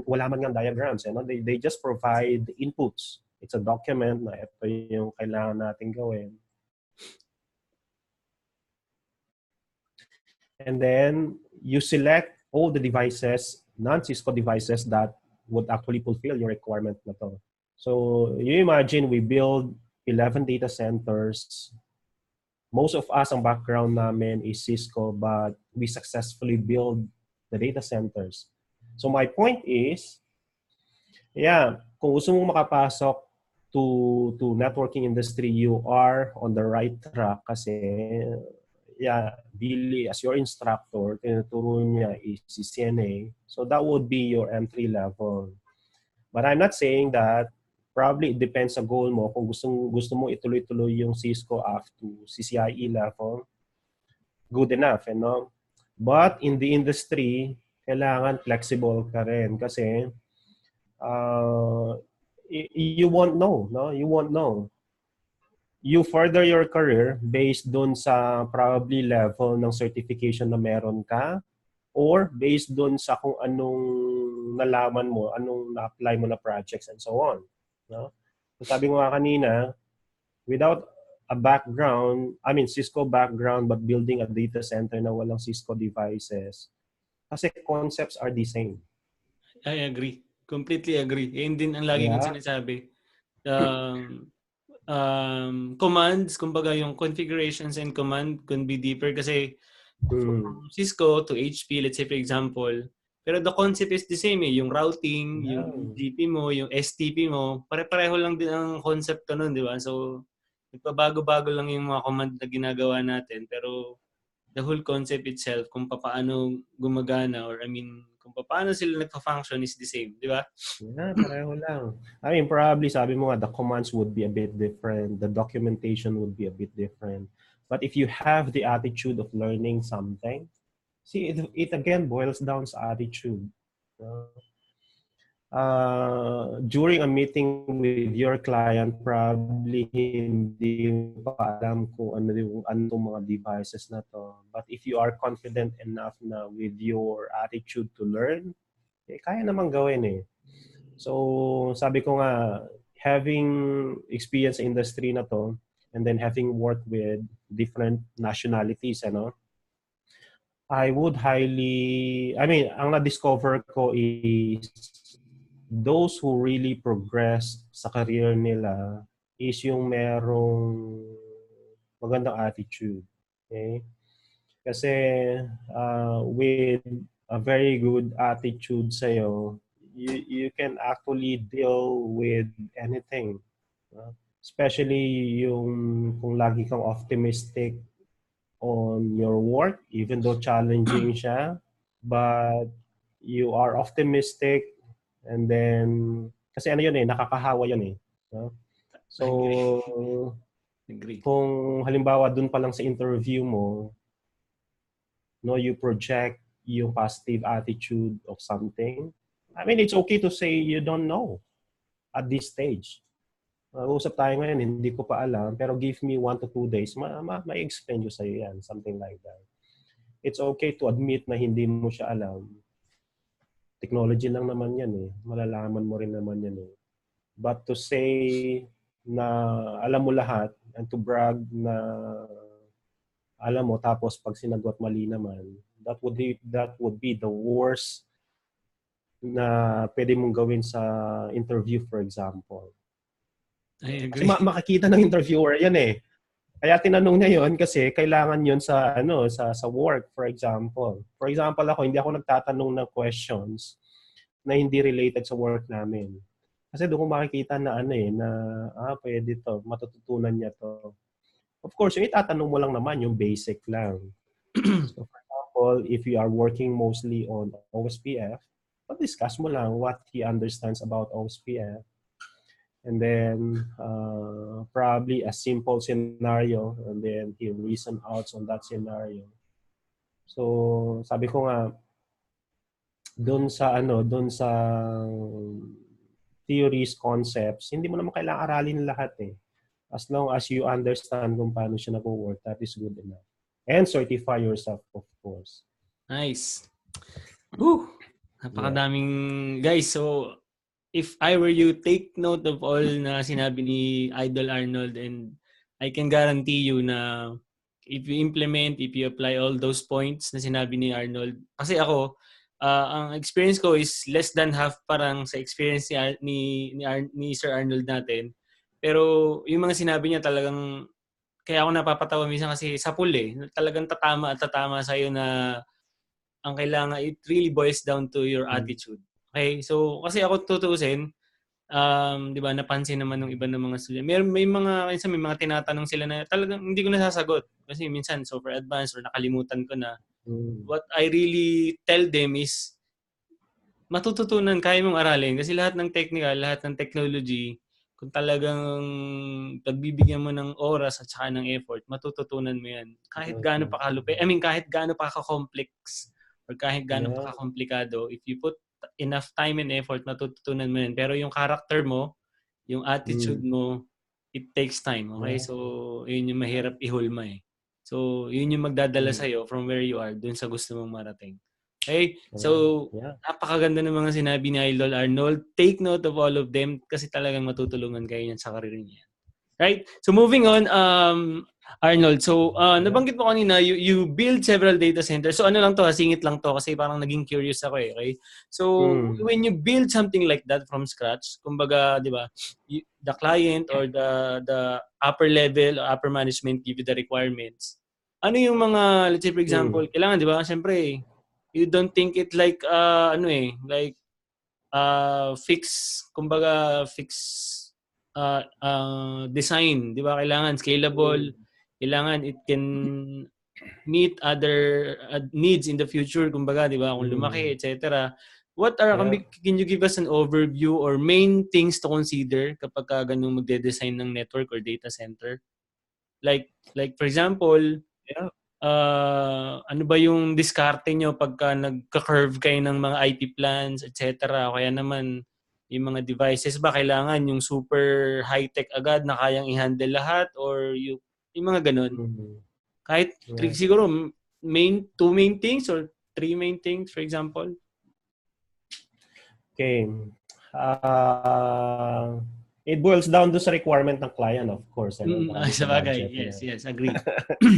A: wala man nga diagrams, no? They just provide inputs. It's a document na ito yung kailangan natin gawin. And then you select all the devices, non-Cisco devices that would actually fulfill your requirement na to. So you imagine we build 11 data centers. Most of us, ang background namin is Cisco, but we successfully build the data centers. So my point is, yeah, kung gusto mong makapasok to networking industry, you are on the right track kasi yeah, Billy, as your instructor, tinuturo niya is CCNA. So that would be your entry level. But I'm not saying that. Probably it depends sa goal mo. Kung gusto mo ituloy-tuloy yung Cisco up to CCIE level, good enough, you know? But in the industry, kailangan flexible ka rin kasi you won't know, no? You won't know. You further your career based dun sa probably level ng certification na meron ka or based dun sa kung anong nalaman mo, anong na-apply mo na projects and so on. No? So sabi ko nga kanina, without a background, I mean Cisco background but building a data center na walang Cisco devices, kasi concepts are the same.
B: I agree. Completely agree. Yun din ang lagi kong
A: Yeah.
B: sinasabi. Commands, kumbaga yung configurations and command can be deeper kasi from Cisco to HP, let's say for example, pero the concept is the same eh. Yung routing,
A: Yeah.
B: yung GP mo, yung STP mo, pare-pareho lang din ang concept nun, di ba? So, nagpabago-bago lang yung mga command na ginagawa natin, pero the whole concept itself, kung paano gumagana, or I mean, kung paano sila nagpa-function is the same, di ba?
A: Yeah, pareho lang. I mean, probably sabi mo nga, the commands would be a bit different. The documentation would be a bit different. But if you have the attitude of learning something, see, it again boils down to attitude. During a meeting with your client, probably hindi pa alam kung ano mga devices na to. But if you are confident enough na with your attitude to learn, kaya naman gawin eh. So, sabi ko nga, having experience sa industry na to, and then having worked with different nationalities, I would ang na-discover ko is those who really progress sa career nila is yung merong magandang attitude. Okay? Kasi with a very good attitude sa'yo, you can actually deal with anything. Especially yung kung lagi kang optimistic on your work, even though challenging siya, but you are optimistic and then Kasi ano yun nakakahawa yun no? So,
B: Agree.
A: kung halimbawa dun pa lang sa interview mo, no, you project yung positive attitude of something. I mean, it's okay to say you don't know at this stage. Usap tayo ngayon, hindi ko pa alam, pero give me 1 to 2 days, ma-explain ko sa'yo yan, something like that. It's okay to admit na hindi mo siya alam. Technology lang naman yan malalaman mo rin naman yan But to say na alam mo lahat and to brag na alam mo tapos pag sinagot mali naman, that would be the worst na pwede mong gawin sa interview, for example.
B: I
A: Kasi
B: agree.
A: makikita ng interviewer yan Kaya tinanong niya yon kasi kailangan yon sa sa work, for example. For example, hindi ako nagtatanong ng questions na hindi related sa work namin. Kasi doon ko makikita na na pwede to, matututunan niya to. Of course, yung itatanong mo lang naman yung basic lang. So for example, if you are working mostly on OSPF, discuss mo lang what he understands about OSPF. And then probably a simple scenario, and then he reason out on that scenario. So sabi ko nga doon sa theories, concepts, hindi mo naman kailangan aralin lahat As long as you understand kung paano siya nag-work, that is good enough. And certify yourself, of course.
B: Nice. Woo! Napakadaming guys. So, if I were you, take note of all na sinabi ni Idol Arnold, and I can guarantee you na if you implement, if you apply all those points na sinabi ni Arnold. Kasi ako, ang experience ko is less than half parang sa experience ni Sir Arnold natin. Pero yung mga sinabi niya talagang, kaya ako napapatawa minsan kasi sa pool talagang tatama at tatama sa'yo na ang kailangan, it really boils down to your attitude. Okay? So, kasi ako tutuusin, di ba, napansin naman ng iba ng mga student. Minsan may mga tinatanong sila na talagang hindi ko nasasagot. Kasi minsan super advanced or nakalimutan ko na. What I really tell them is, matututunan, kaya mong aralin. Kasi lahat ng technical, lahat ng technology, kung talagang pagbibigyan mo ng oras at saka ng effort, matututunan mo yan. Kahit gaano pa kalupit, kahit gaano pa ka-complex or kahit gaano pa ka-komplikado, if you put enough time and effort, matututunan mo yan. Pero yung character mo, yung attitude mo, it takes time. Okay? So, yun yung mahirap ihulma So, yun yung magdadala sa'yo from where you are, dun sa gusto mong marating. Okay? So, napakaganda ng mga sinabi ni Idol Arnold. Take note of all of them kasi talagang matutulungan kayo yan sa karir niya. Right? So, moving on, Arnold. So, nabanggit mo kanina, you build several data centers. So, ano lang to, singit lang to kasi parang naging curious ako okay? So, when you build something like that from scratch, kumbaga, di ba, the client or the upper level or upper management give you the requirements. Ano yung mga, let's say for example, kailangan, di ba, syempre, you don't think it like, fix, kumbaga, fix design, di ba? Kailangan scalable, kailangan it can meet other needs in the future, kumbaga, di ba? Kung lumaki, etc. Can you give us an overview or main things to consider kapag ganung magde-design ng network or data center? Like for example, ano ba yung diskarte nyo pagka nagka-curve kayo ng mga IP plans, etc. Kaya naman, yung mga devices ba kailangan yung super high-tech agad na kayang i-handle lahat or yung mga ganun? Kahit siguro two main things or three main things, for example.
A: Okay. It boils down to sa requirement ng client, of course.
B: Sa bagay. Yes, agree.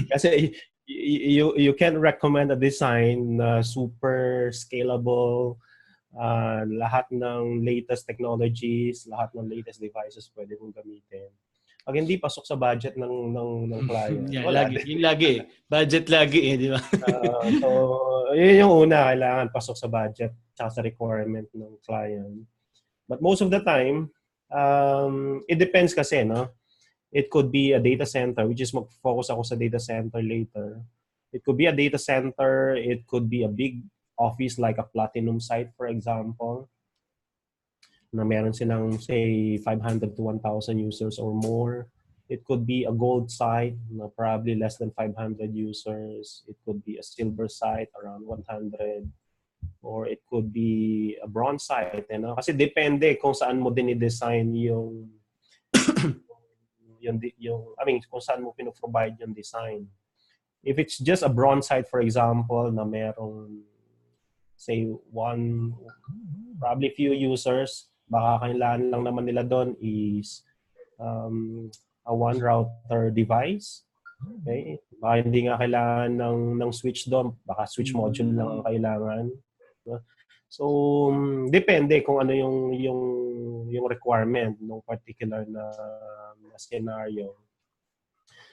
A: Kasi you can recommend a design na super scalable, lahat ng latest technologies, lahat ng latest devices pwede mong gamitin. Pag hindi pasok sa budget ng client, wala din.
B: Yung lagi budget lagi di ba?
A: So, yun yung una, kailangan pasok sa budget tsaka sa requirement ng client. But most of the time, it depends kasi, no? It could be a data center, which is mag-focus ako sa data center later. It could be a data center, it could be a big office like a platinum site, for example. na meron silang say 500 to 1,000 users or more. It could be a gold site na probably less than 500 users. It could be a silver site around 100. Or it could be a bronze site. You know? Kasi depende kung saan mo dinidesign kung saan mo pinoprovide yung design. If it's just a bronze site, for example, na merong, say, probably few users, baka kailangan lang naman nila doon is a one router device. Okay? Baka hindi nga kailangan ng switch doon. Baka switch module lang ang kailangan. So, depende kung ano yung requirement ng particular na scenario.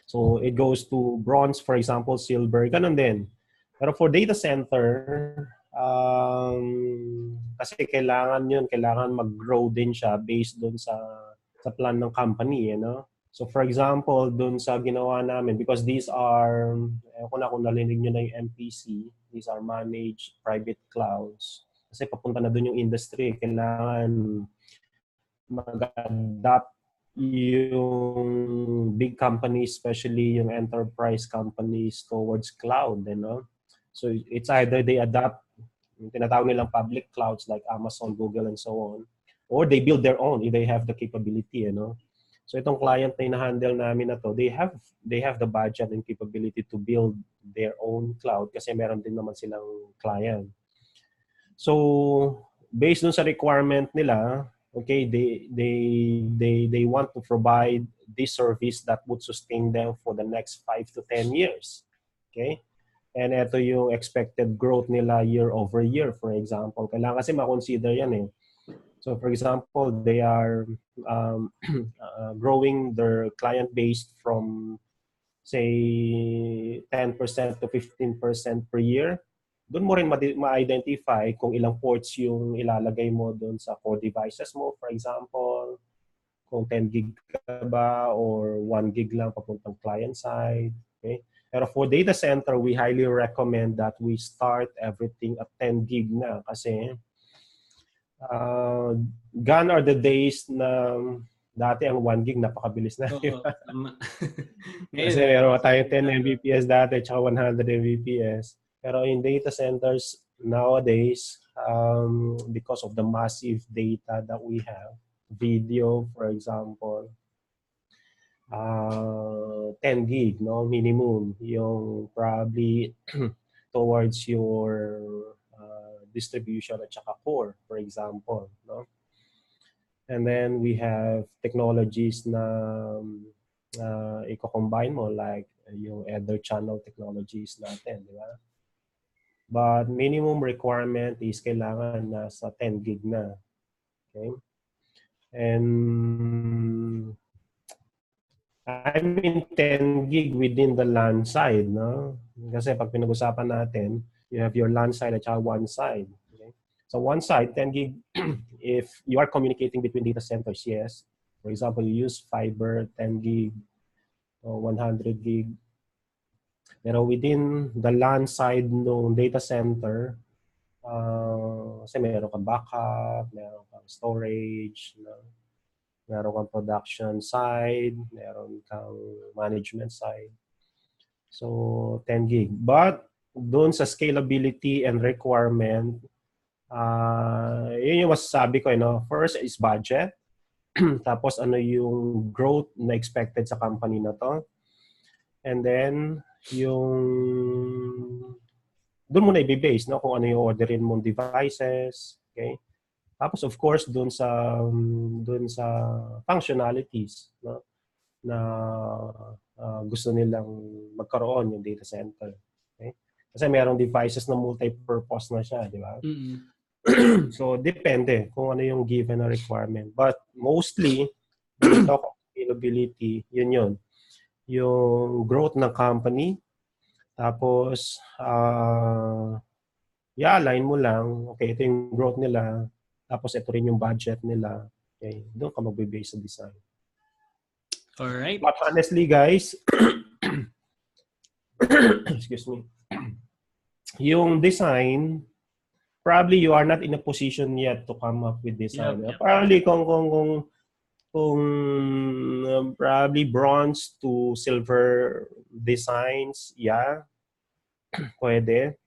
A: So, it goes to bronze, for example, silver, ganun din. Pero for data center, kasi kailangan mag-grow din siya based doon sa plan ng company, you know? So for example, doon sa ginawa namin, because these are, kung narinig nyo na yung MPC, these are managed private clouds. Kasi papunta na doon yung industry, kailangan mag-adapt yung big companies, especially yung enterprise companies towards cloud, you know? So it's either they adapt yung tinatawag nilang public clouds like Amazon, Google, and so on, or they build their own if they have the capability, you know. So itong client na ina-handle namin na to, they have the budget and capability to build their own cloud kasi meron din naman silang client. So based dun sa requirement nila, okay, they want to provide this service that would sustain them for the next 5 to 10 years. Okay? And ito yung expected growth nila year over year, for example. Kailangan kasi ma-consider yan eh. So for example, they are growing their client base from, say, 10% to 15% per year. Doon mo rin ma-identify kung ilang ports yung ilalagay mo doon sa core devices mo, for example. Kung 10 gig ka ba or 1 gig lang papuntang client side. Okay? Pero for data center, we highly recommend that we start everything at 10 gig na kasi gone are the days na dati ang 1 gig napakabilis na. Kasi meron tayong 10 Mbps dati tsaka 100 Mbps. Pero in data centers nowadays, because of the massive data that we have, video, for example, 10 gig, no, minimum, yung probably towards your distribution at saka core, for example, no. And then we have technologies na i-combine mo like yung ether channel technologies natin, di ba? But minimum requirement is kailangan nasa 10 gig na. Okay? And I mean 10 gig within the LAN side, no? Kasi pag pinag-usapan natin, you have your LAN side at saka one side. Okay? So one side, 10 gig, if you are communicating between data centers, yes. For example, you use fiber, 10 gig, or 100 gig. Pero within the LAN side ng data center, kasi meron kang backup, meron kang storage, no? Meron kang production side, meron kang management side. So, 10 gig. But, doon sa scalability and requirement, yun yung masasabi ko, you know, first is budget. Tapos, ano yung growth na expected sa company na to. And then, doon mo na i-base, no? Kung ano yung orderin mong devices. Okay? Tapos of course doon sa functionalities, no, na gusto nilang magkaroon yung data center. Okay? Kasi mayroong devices na multi-purpose na siya, di ba?
B: Mm-hmm.
A: So depende kung ano yung given na requirement. But mostly, when we talk of scalability, yun. Yung growth ng company, tapos align mo lang, okay, ito yung growth nila, tapos ito rin yung budget nila. Okay, doon ka magbe-base sa design.
B: Alright.
A: But honestly, guys, excuse me, yung design, probably you are not in a position yet to come up with design.
B: Yep.
A: Probably kung probably bronze to silver designs, yeah, pwede.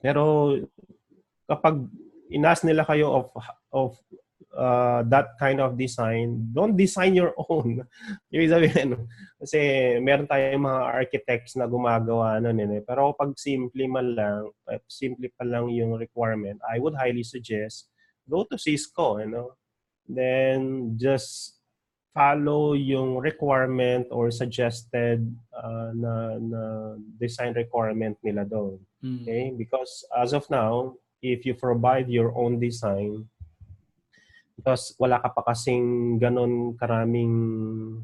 A: Pero kapag inas nila kayo of that kind of design, don't design your own. Ibig sabihin, kasi meron tayong mga architects na gumagawa nun eh. Pero pag simple pa lang yung requirement, I would highly suggest go to Cisco, you know. Then just follow yung requirement or suggested na design requirement nila doon. Okay? Because as of now, if you provide your own design, because wala ka pa kasing ganun karaming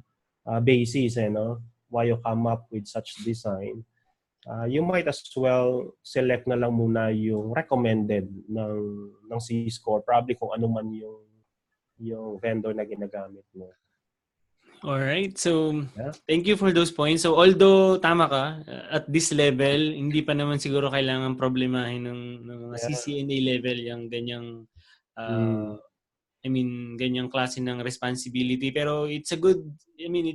A: basis, no? Why you come up with such design, you might as well select na lang muna yung recommended ng C-score, probably kung ano man yung vendor na ginagamit mo.
B: Alright. So, thank you for those points. So, although tama ka, at this level, hindi pa naman siguro kailangan problemahin ng mga CCNA level yung ganyang ganyang klase ng responsibility. Pero it's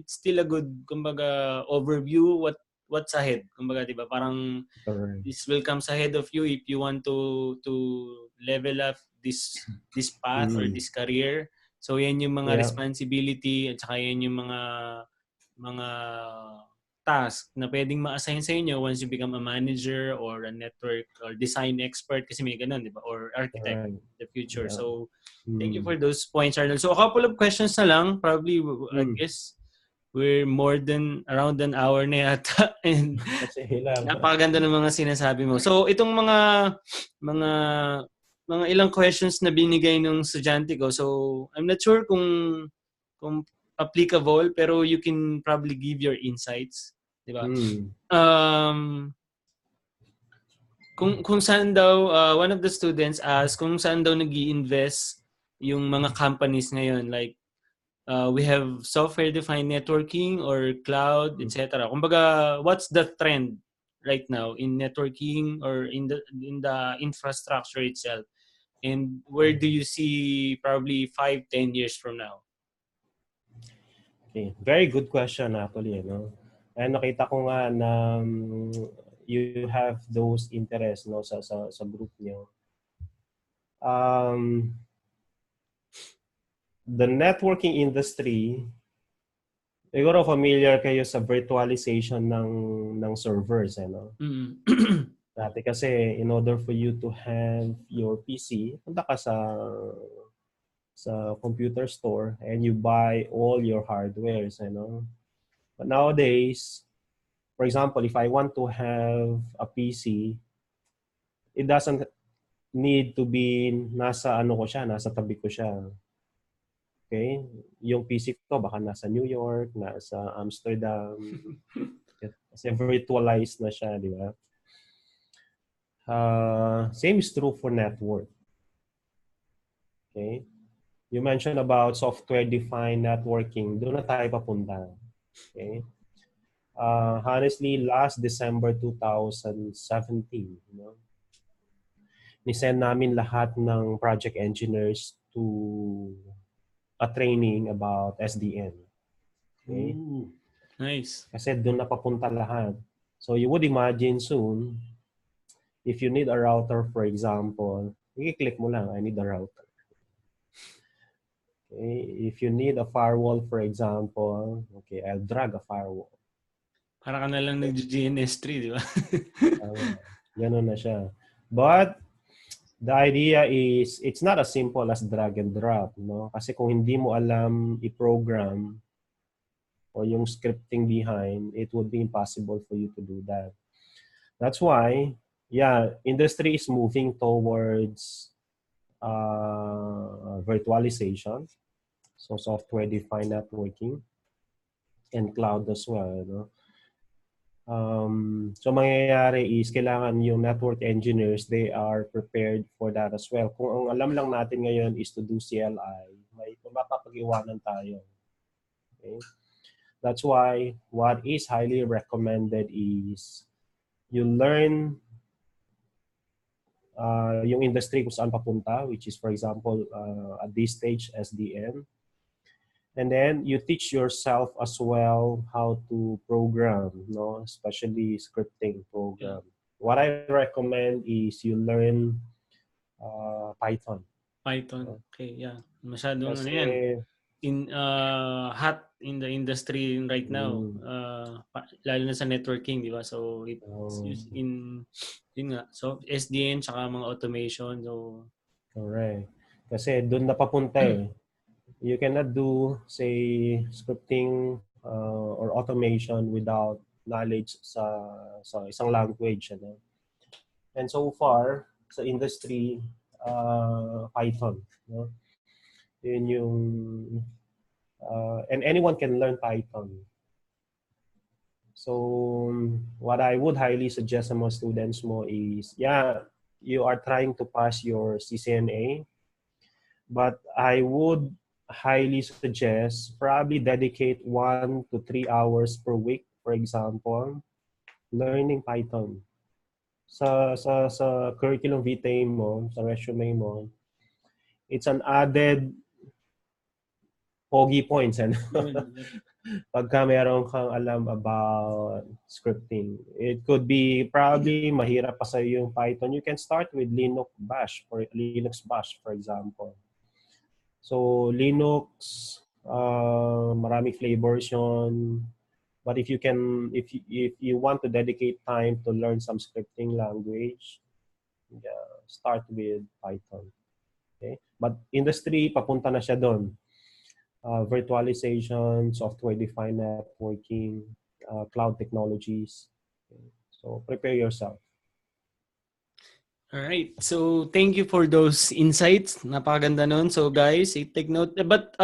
B: still a good, kumbaga, overview what's ahead. Kumbaga, di ba? Parang this will comes ahead of you if you want to level up this path or this career. So, yan yung mga responsibility at saka yan yung mga task na pwedeng ma-assign sa inyo once you become a manager or a network or design expert kasi may ganun, di ba? Or architect in the future. So, thank you for those points, Arnold. So, a couple of questions na lang. Probably, I guess, we're more than around an hour na yata. And napakaganda ng mga sinasabi mo. So, itong mga ilang questions na binigay ng estudyante ko. So, I'm not sure kung applicable, pero you can probably give your insights. Di ba? Kung saan daw, one of the students asked kung saan daw nag-i-invest yung mga companies ngayon. Like, we have software-defined networking or cloud, etc. Kumbaga, what's the trend right now in networking or in the infrastructure itself? And where do you see probably 5-10 years from now?
A: Okay. Very good question actually, no? And nakita ko nga na you have those interests, no, sa group niyo. The networking industry, siguro familiar kayo sa virtualization ng servers, no? Dati kasi in order for you to have your PC, punta ka sa computer store and you buy all your hardwares, no? But nowadays, for example, if I want to have a PC, it doesn't need to be nasa tabi ko siya. Okay? Yung PC ko baka nasa New York, nasa Amsterdam. Kasi virtualized na siya, di ba? Same is true for network. Okay? You mentioned about software-defined networking. Doon na tayo papunta. Okay? Honestly, last December 2017, nisend namin lahat ng project engineers to a training about SDN. Okay?
B: Ooh, nice.
A: Kasi doon na papunta lahat. So you would imagine soon, if you need a router, for example, i-click mo lang, I need a router. Okay? If you need a firewall, for example, okay, I'll drag a firewall.
B: Para ka na lang nag-GNS3, di ba?
A: Ganun na siya. But the idea is, it's not as simple as drag and drop, no? Kasi kung hindi mo alam i-program or yung scripting behind, it would be impossible for you to do that. That's why, industry is moving towards virtualization, so software-defined networking, and cloud as well, no? So mangyayari is kailangan yung network engineers, they are prepared for that as well. Kung ang alam lang natin ngayon is to do CLI, may mapapag-iwanan tayo. Okay? That's why what is highly recommended is you learn yung industry kung saan papunta, which is for example, at this stage, SDN. And then you teach yourself as well how to program, no? Especially scripting
B: Yeah.
A: program. What I recommend is you learn Python.
B: Python.
A: No?
B: Okay, yeah. Masyadong ano
A: Kasi,
B: yan. Hot in the industry right now.
A: mm,
B: Lalo na sa networking, di ba? So it's
A: oh,
B: used in yun nga. So SDN tsaka mga automation. So
A: correct. Kasi doon na papunta eh. You cannot do, say, scripting or automation without knowledge sa isang language. Ano? And so far, sa industry, Python. No? Yun yung, and anyone can learn Python. So, what I would highly suggest sa mga students mo is, yeah, you are trying to pass your CCNA, but I would highly suggest probably dedicate 1 to 3 hours per week, for example, learning Python. Sa curriculum vitae mo, sa resume mo, it's an added pogi points. Ano?
B: yun.
A: Pagka meron kang alam about scripting. It could be probably mahirap pa sa yung Python. You can start with Linux Bash, for example. So Linux, maraming flavors yun. But if you want to dedicate time to learn some scripting language, yeah, start with Python. Okay? But industry, papunta na siya doon. Virtualization, software-defined networking, cloud technologies. Okay? So prepare yourself.
B: All right. So thank you for those insights. Napakaganda nun. So guys, take note. But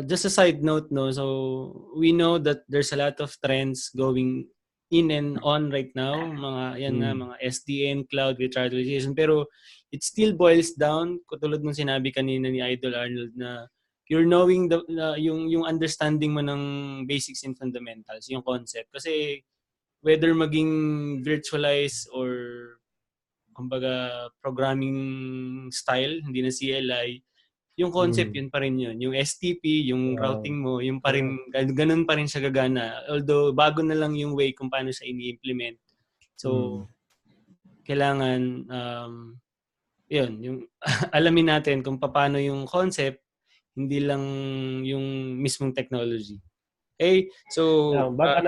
B: just a side note, no. So we know that there's a lot of trends going in and on right now. Mga SDN, cloud virtualization. Pero it still boils down, katulad ng sinabi kanina ni Idol Arnold, na you're knowing yung understanding mo ng basics and fundamentals, yung concept. Kasi whether maging virtualize or kumbaga programming style, hindi na CLI, yung concept yun pa rin yun. Yung STP, yung
A: Yeah,
B: routing mo, yung pa rin,
A: correct.
B: ganun pa rin siya gagana. Although bago na lang yung way kung paano siya ini-implement. So
A: Mm.
B: kailangan yun, yung alamin natin kung paano yung concept, hindi lang yung mismong technology. Okay? So
A: Yeah, but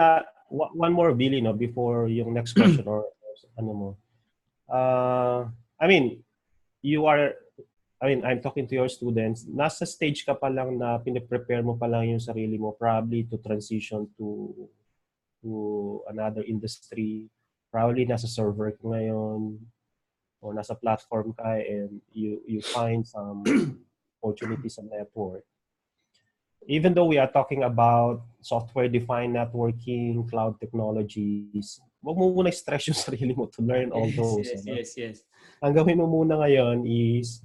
A: one more, Billy, no, before yung next question or ano mo. I mean, you are, I'm talking to your students, nasa stage ka pa lang na piniprepare mo pa lang yung sarili mo probably to transition to another industry. Probably nasa server ka ngayon or nasa platform ka and you find some opportunities sa network. Even though we are talking about software-defined networking, cloud technologies, wag mo muna stress yung sarili mo to learn all those. Ano?
B: yes.
A: Ang gawin mo muna ngayon is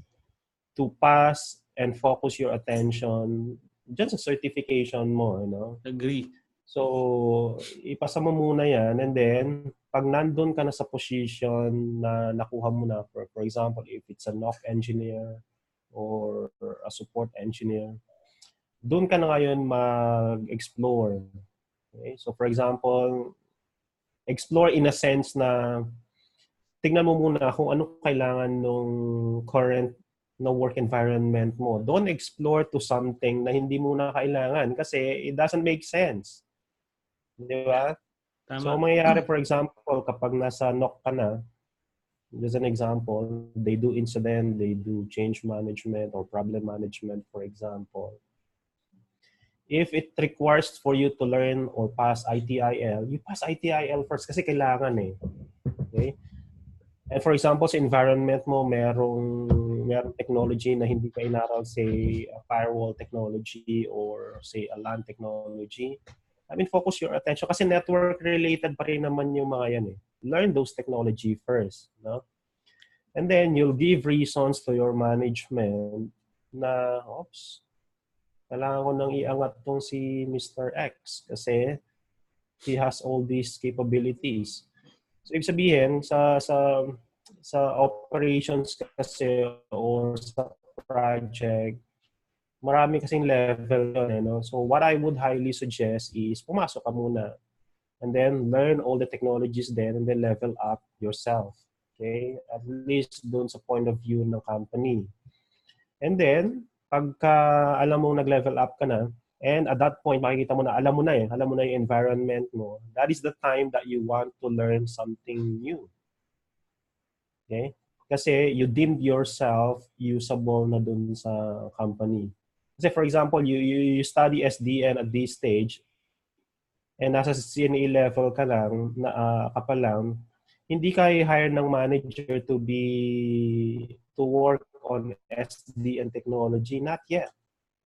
A: to pass and focus your attention dyan sa certification mo. Ano?
B: Agree.
A: So, ipasa mo muna yan and then, pag nandun ka na sa position na nakuha mo na, for example, if it's a NOC engineer or a support engineer, doon ka na ngayon mag-explore. Okay? So for example, explore in a sense na tingnan mo muna kung ano kailangan nung current na work environment mo. Don't explore to something na hindi mo na kailangan kasi it doesn't make sense. Di ba? So,
B: Tama.
A: mangyayari, for example, kapag nasa NOC ka na, just an example, they do incident, they do change management or problem management, for example. If it requires for you to learn or pass ITIL, you pass ITIL first kasi kailangan eh. Okay? And for example, sa environment mo, merong technology na hindi ka inaral, say, a firewall technology or say, a LAN technology. I mean, focus your attention kasi network-related pa rin naman yung mga yan eh. Learn those technology first. No? And then, you'll give reasons to your management na, kailangan ko nang iangat tong si Mr. X kasi he has all these capabilities. So, ibig sabihin, sa sa operations kasi or sa project, marami kasing level yun, eh, no? So what I would highly suggest is pumasok ka muna and then learn all the technologies then and then level up yourself. Okay? At least doon sa point of view ng company. And then, pagka alam mo nag-level up ka na, and at that point, makikita mo na, alam mo na yung environment mo, that is the time that you want to learn something new. Okay? Kasi you deemed yourself usable na dun sa company. Kasi for example, you study SDN at this stage, and nasa CNA level ka lang, ka pa lang, hindi ka i-hire ng manager to work on SDN technology. Not yet.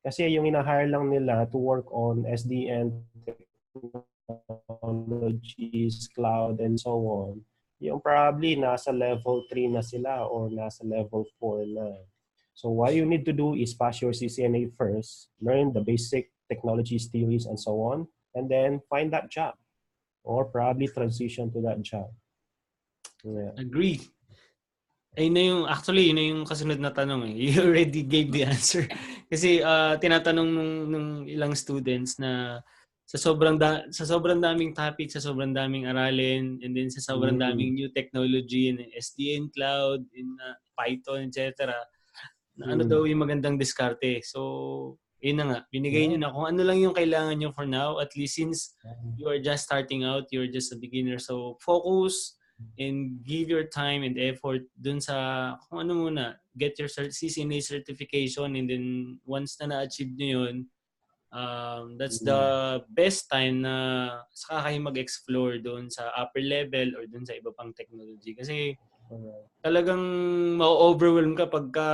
A: Kasi yung ina-hire lang nila to work on SDN technologies, cloud, and so on, yung probably nasa level 3 na sila or nasa level 4 na. So what you need to do is pass your CCNA first, learn the basic technologies, theories, and so on, and then find that job or probably transition to that job. Yeah.
B: Agree. Ayun na yung, actually, yun na yung kasunod na tanong eh. You already gave the answer. Kasi tinatanong nung ilang students na sa sobrang daming topic, sa sobrang daming aralin, and then sa sobrang daming new technology in SDN cloud, in Python, etc. Na ano daw yung magandang diskarte. So, yun na nga. Binigay nyo na kung ano lang yung kailangan nyo for now. At least since you are just starting out, you're just a beginner. So, focus and give your time and effort dun sa kung ano muna. Get your CCNA certification, and then once na na-achieve nyo yun, that's the best time na saka kayo mag-explore doon sa upper level or doon sa iba pang technology. Kasi talagang ma-overwhelm ka pagka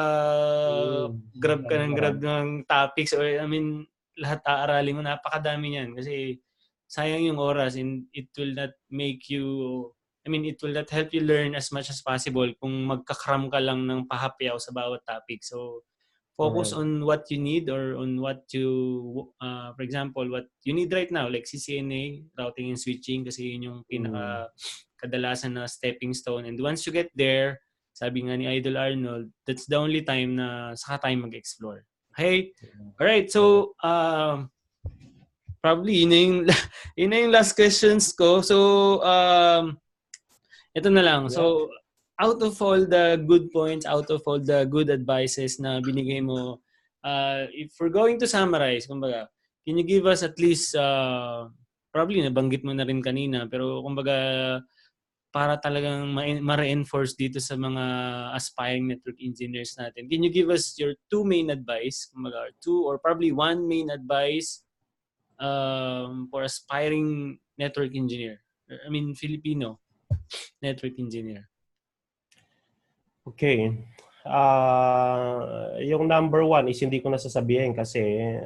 B: grab ka ng topics, or I mean, lahat aaralin mo, napakadami niyan. Kasi sayang yung oras, and it will not it will not help you learn as much as possible kung magkakram ka lang ng pahapyaw sa bawat topic. So, focus on what you need, or on what you, for example, what you need right now, like CCNA, routing and switching, kasi yun yung kadalasan na stepping stone. And once you get there, sabi nga ni Idol Arnold, that's the only time na saka tayo mag-explore. Okay? Alright, so probably yun na yung last questions ko. So, ito na lang. So, out of all the good points, out of all the good advices na binigay mo, if we're going to summarize, kumbaga, can you give us at least, probably nabanggit mo na rin kanina, pero kumbaga, para talagang ma-reinforce dito sa mga aspiring network engineers natin, can you give us your two main advice, kumbaga, two or probably one main advice for aspiring network engineer? I mean, Filipino network engineer.
A: Okay. Yung number one is hindi ko nasasabihin kasi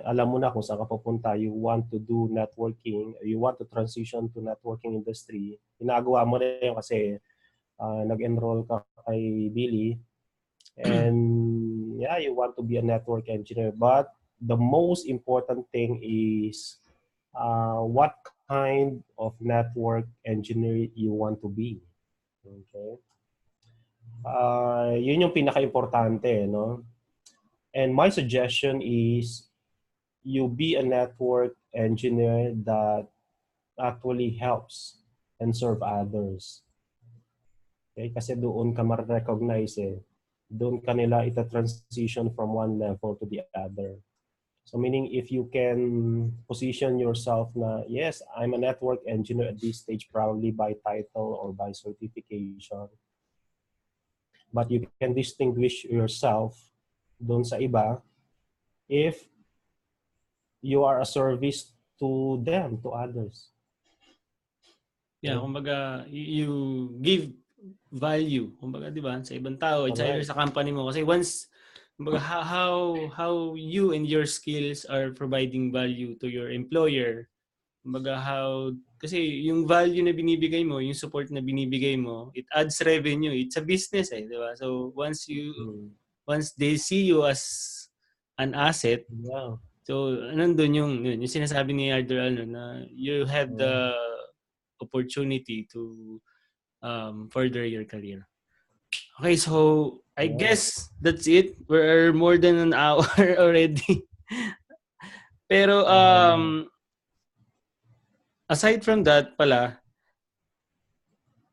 A: alam mo na kung saan ka pupunta. You want to do networking, you want to transition to networking industry. Ginagawa mo na yun kasi nag-enroll ka kay Billy and yeah, you want to be a network engineer. But the most important thing is what kind of network engineer you want to be. Okay? Yun yung pinaka-importante, no? And my suggestion is you be a network engineer that actually helps and serve others. Okay? Kasi doon ka ma-recognize eh. Doon ka nila ita-transition from one level to the other. So meaning if you can position yourself na, yes, I'm a network engineer at this stage probably by title or by certification, but you can distinguish yourself doon sa iba if you are a service to them, to others.
B: Yeah, kumbaga, you give value, kumbaga, di ba, sa ibang tao, it's either sa company mo. Kasi once, kumbaga, how you and your skills are providing value to your employer, kumbaga, kasi yung value na binibigay mo, yung support na binibigay mo, it adds revenue. It's a business eh, di ba? So, once they see you as an asset, so, nandun yung sinasabi ni Ardor na you have the opportunity to further your career. Okay, so I guess that's it. We're more than an hour already. Pero aside from that pala,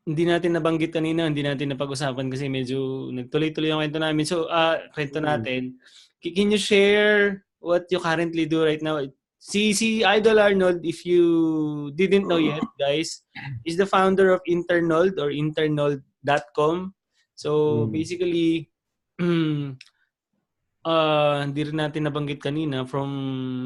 B: hindi natin nabanggit kanina, hindi natin napag-usapan kasi medyo nagtuloy-tuloy yung kwento namin. So, kwento natin. Can you share what you currently do right now? Si Idol Arnold, if you didn't know yet, guys, is the founder of Internold or internold.com. So, basically, hindi rin natin nabanggit kanina, from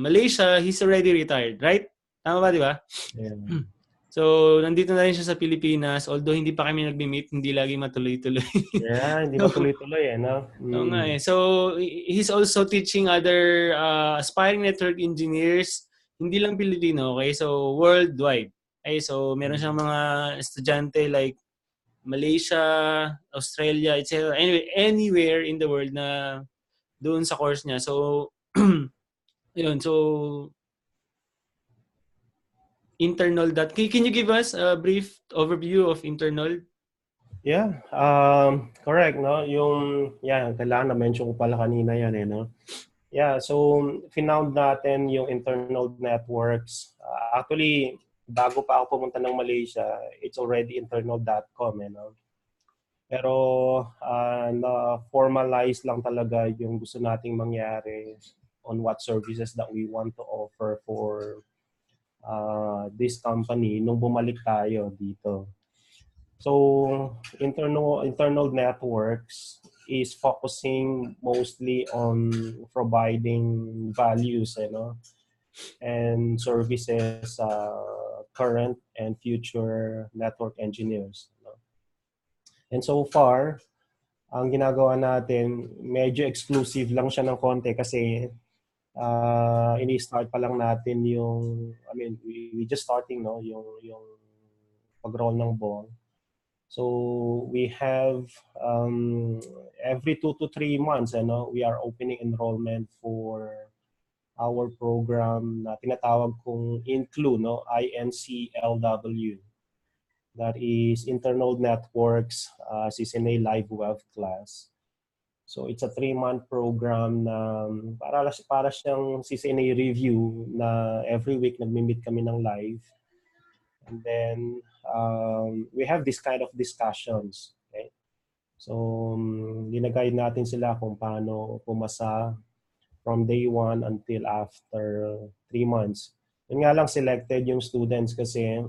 B: Malaysia, he's already retired, right? Tama ba, di ba?
A: Yeah.
B: So, nandito na rin siya sa Pilipinas. Although hindi pa kami nagmi-meet, hindi lagi matuloy-tuloy.
A: Yeah, hindi
B: So,
A: matuloy-tuloy no?
B: oo nga eh. So, he's also teaching other aspiring network engineers, hindi lang Pilipino, okay? So, worldwide. Okay, so meron siyang mga estudyante like Malaysia, Australia, etc. Anyway, anywhere in the world na doon sa course niya. So, yun. So, Internold. Can you give us a brief overview of Internold?
A: Yeah, correct, no? Kailangan na-mention ko pala kanina yan, no? Yeah, so finound natin yung Internold networks. Actually, bago pa ako pumunta ng Malaysia, it's already internold.com, no? Pero na-formalize lang talaga yung gusto nating mangyari on what services that we want to offer for this company nung bumalik tayo dito. So, internal networks is focusing mostly on providing values, and services current and future network engineers. And so far, ang ginagawa natin, medyo exclusive lang siya ng konti kasi ini-start pa lang natin we just starting, no, yung pag-roll ng ball. So we have every 2 to 3 months, we are opening enrollment for our program na tinatawag kong INCLU, no? INCLW. That is Internold Networks CCNA Live Web Class. So it's a 3-month program na para siyang CCNA review na every week nagmi-meet kami ng live. And then we have this kind of discussions. Okay? So gina-guide natin sila kung paano pumasa from day 1 until after 3 months. Yun nga lang, selected yung students kasi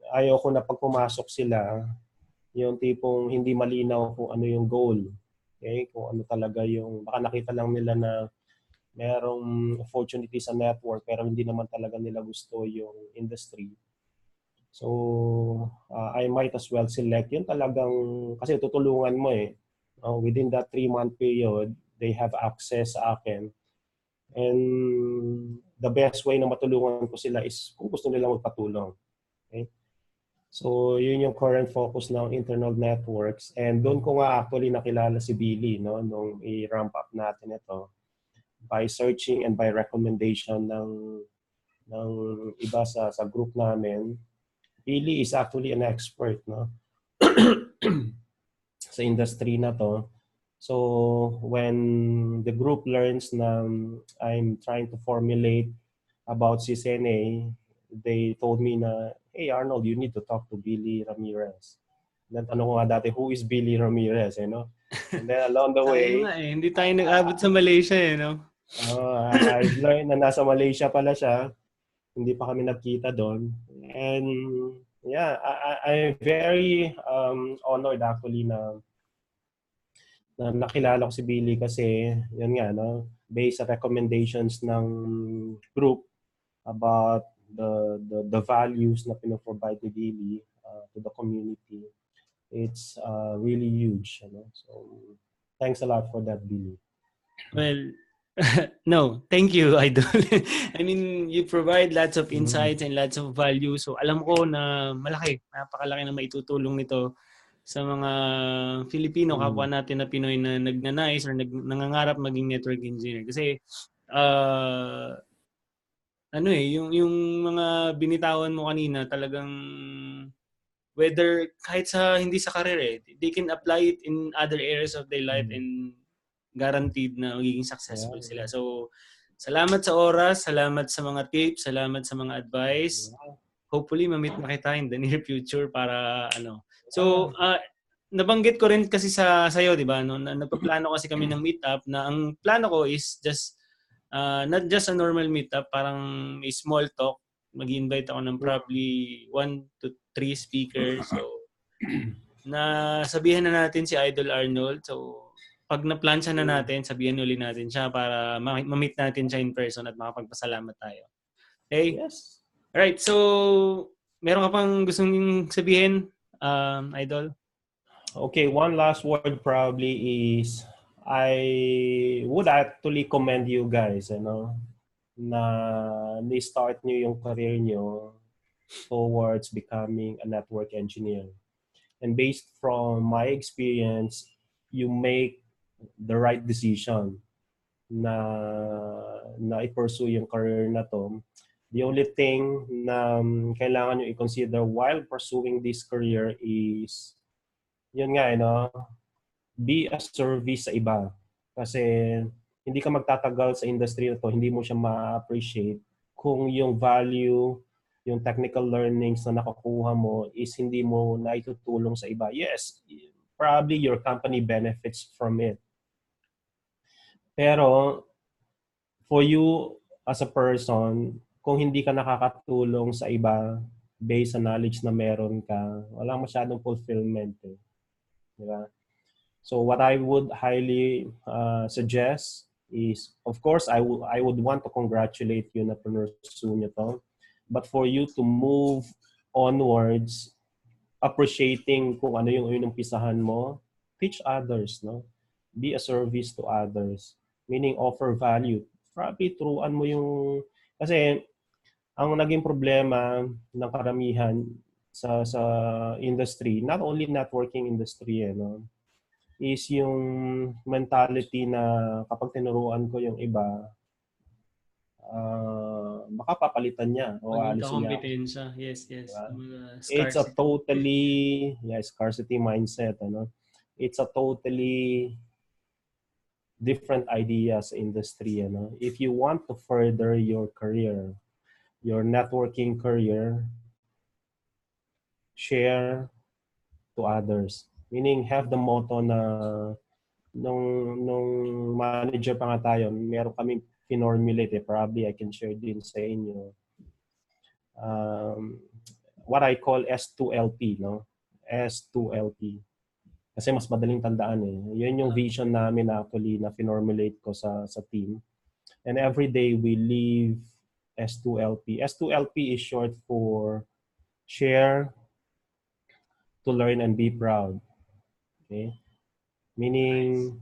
A: ayoko na pag pumasok sila, yung tipong hindi malinaw kung ano yung goal. Okay? Kung ano talaga yung, baka nakita lang nila na merong opportunity sa network pero hindi naman talaga nila gusto yung industry. So, I might as well select yun talagang, kasi tutulungan mo within that 3-month period, they have access sa akin. And the best way na matulungan ko sila is kung gusto nila magpatulong. Okay? So, yun yung current focus ng Internold Networks. And doon ko nga actually nakilala si Billy, no, nung i-ramp up natin ito by searching and by recommendation ng iba sa group namin. Billy is actually an expert, no, sa industry na to. So, when the group learns na I'm trying to formulate about CCNA, they told me na, hey Arnold, you need to talk to Billy Ramirez. Then tanong ko nga dati, who is Billy Ramirez, And then along the way,
B: Hindi tayo nag-abot sa Malaysia, no?
A: I've learned na nasa Malaysia pala siya. Hindi pa kami nagkita doon. And yeah, I'm very honored actually na nakilala ko si Billy kasi yun nga, no, based sa recommendations ng group about the values na pinoprovide ni Billy to the community. It's really huge. So thanks a lot for that, Billy.
B: Well, no, thank you, Idol. I mean, you provide lots of insights and lots of value. So alam ko na napakalaki na maitutulong nito sa mga Filipino kapwa natin na Pinoy na nagnanais or nangangarap maging network engineer. Kasi yung mga binitawan mo kanina talagang whether kahit sa hindi sa career they can apply it in other areas of their life and guaranteed na magiging successful sila. So, salamat sa oras, salamat sa mga tips, salamat sa mga advice. Hopefully, ma-meet na kita in the near future para ano. So, nabanggit ko rin kasi sa'yo, di ba? No? Nagpaplano kasi kami ng meetup na ang plano ko is just, not just a normal meetup, parang a small talk. Mag-invite ako ng probably 1 to 3 speakers. So, sabihan na natin si Idol Arnold. So, pag na-plansya na natin, sabihan ulit natin siya para ma-meet natin siya in person at makapagpasalamat tayo. Okay?
A: Yes.
B: Alright, so meron ka pang gustong sabihin, Idol?
A: Okay, one last word probably is I would actually commend you guys, na ni-start nyo yung career nyo towards becoming a network engineer. And based from my experience, you make the right decision na i-pursue yung career na to. The only thing na kailangan nyo i-consider while pursuing this career is, yun nga, be a service sa iba. Kasi hindi ka magtatagal sa industry na to, hindi mo siya ma-appreciate kung yung value, yung technical learnings na nakukuha mo is hindi mo naitutulong sa iba. Yes, probably your company benefits from it. Pero for you as a person, kung hindi ka nakakatulong sa iba based sa knowledge na meron ka, walang masyadong fulfillment. Diba? So what I would highly suggest is, of course, I would want to congratulate you na pursue nyo to. But for you to move onwards, appreciating kung ano yung inumpisahan mo, teach others, no? Be a service to others. Meaning offer value. Probably turuan mo yung... Kasi ang naging problema ng karamihan sa industry, not only networking industry, is yung mentality na kapag tinuruan ko yung iba, baka papalitan niya o alisin niya.
B: Yes.
A: It's a totally scarcity mindset. It's a totally different idea sa industry. If you want to further your career, your networking career, share to others. Meaning, have the motto na nung manager pa nga tayo, meron kaming finormulate. Probably I can share din sa inyo. What I call S2LP, no? S2LP. Kasi mas madaling tandaan eh. Yun yung vision namin actually na finormulate ko sa team. And every day we live S2LP. S2LP is short for share, to learn, and be proud. Okay? Meaning,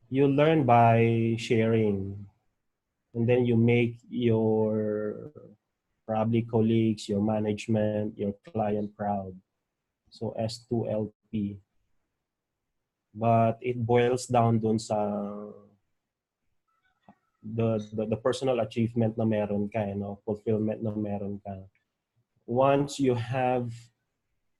A: you learn by sharing. And then you make your probably colleagues, your management, your client proud. So S2LP. But it boils down dun sa the personal achievement na meron ka, fulfillment na meron ka. Once you have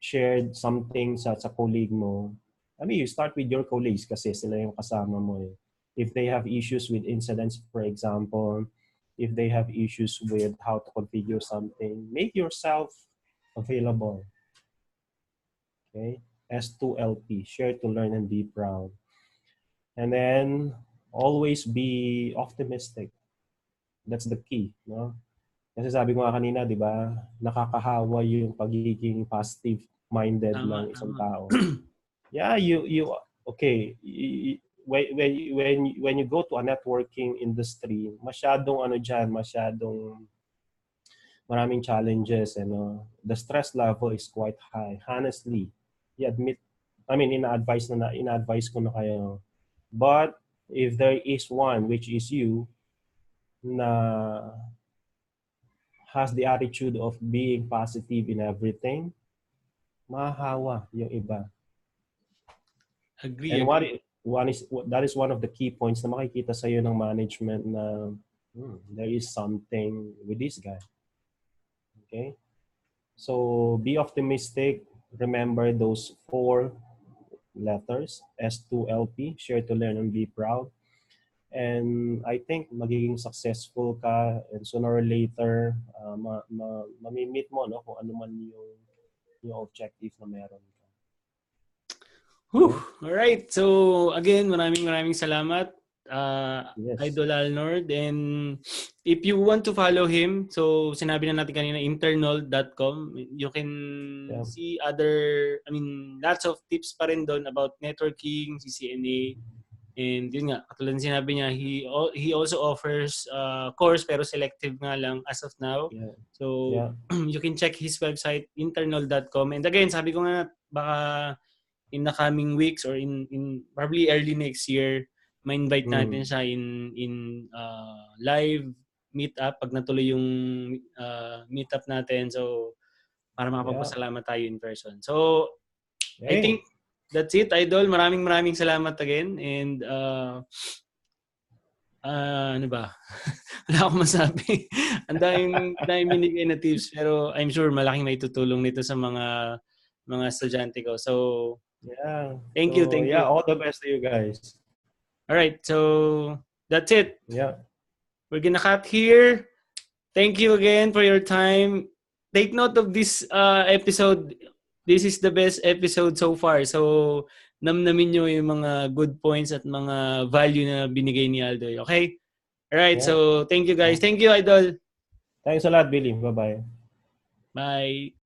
A: shared something sa colleague mo, you start with your colleagues kasi sila yung kasama mo eh. If they have issues with incidents, for example, if they have issues with how to configure something, make yourself available. Okay? S2LP, share to learn and be proud. And then, always be optimistic. That's the key, no? Kasi sabi ko nga kanina, di ba, nakakahawa yung pagiging positive-minded ng isang tao. Yeah, okay, when you go to a networking industry, masyadong maraming challenges, the stress level is quite high. Honestly, ina-advise ko na kayo. But if there is one, which is you, na has the attitude of being positive in everything, mahahawa yung iba.
B: Agree.
A: And that is one of the key points na makikita sa iyo ng management na there is something with this guy. Okay? So be optimistic, remember those 4 letters, S2LP, share to learn and be proud. And I think magiging successful ka, and sooner or later, mamimit mo, no, kung ano man yung objective na meron ka.
B: Whew.
A: Okay?
B: Alright. So, again, maraming salamat,
A: Yes.
B: Idol Arnold. And if you want to follow him, so sinabi na natin kanina, internold.com. You can see lots of tips pa rin doon about networking, CCNA. And yun nga, katulad ng sinabi niya, he also offers course pero selective nga lang as of now.
A: Yeah.
B: So,
A: Yeah.
B: you can check his website, internold.com. And again, sabi ko nga, baka in the coming weeks or in probably early next year, ma-invite natin siya in live meetup pag natuloy yung meetup natin. So, para makapagpasalamat tayo in person. So, I think that's it, Idol. Maraming salamat again. And ano ba? Wala akong masabi. Ang daming binigay na tips, pero I'm sure malaking may tutulong nito sa mga estudyante ko. So,
A: yeah.
B: Thank you.
A: Yeah, all the best to you guys.
B: All right. So, that's it.
A: Yeah.
B: We're gonna cut here. Thank you again for your time. Take note of this episode. This is the best episode so far. So, namnamin nyo yung mga good points at mga value na binigay ni Aldo. Okay? Alright. Yeah. So, thank you guys. Thank you, Idol.
A: Thanks a lot, Billy. Bye-bye.
B: Bye.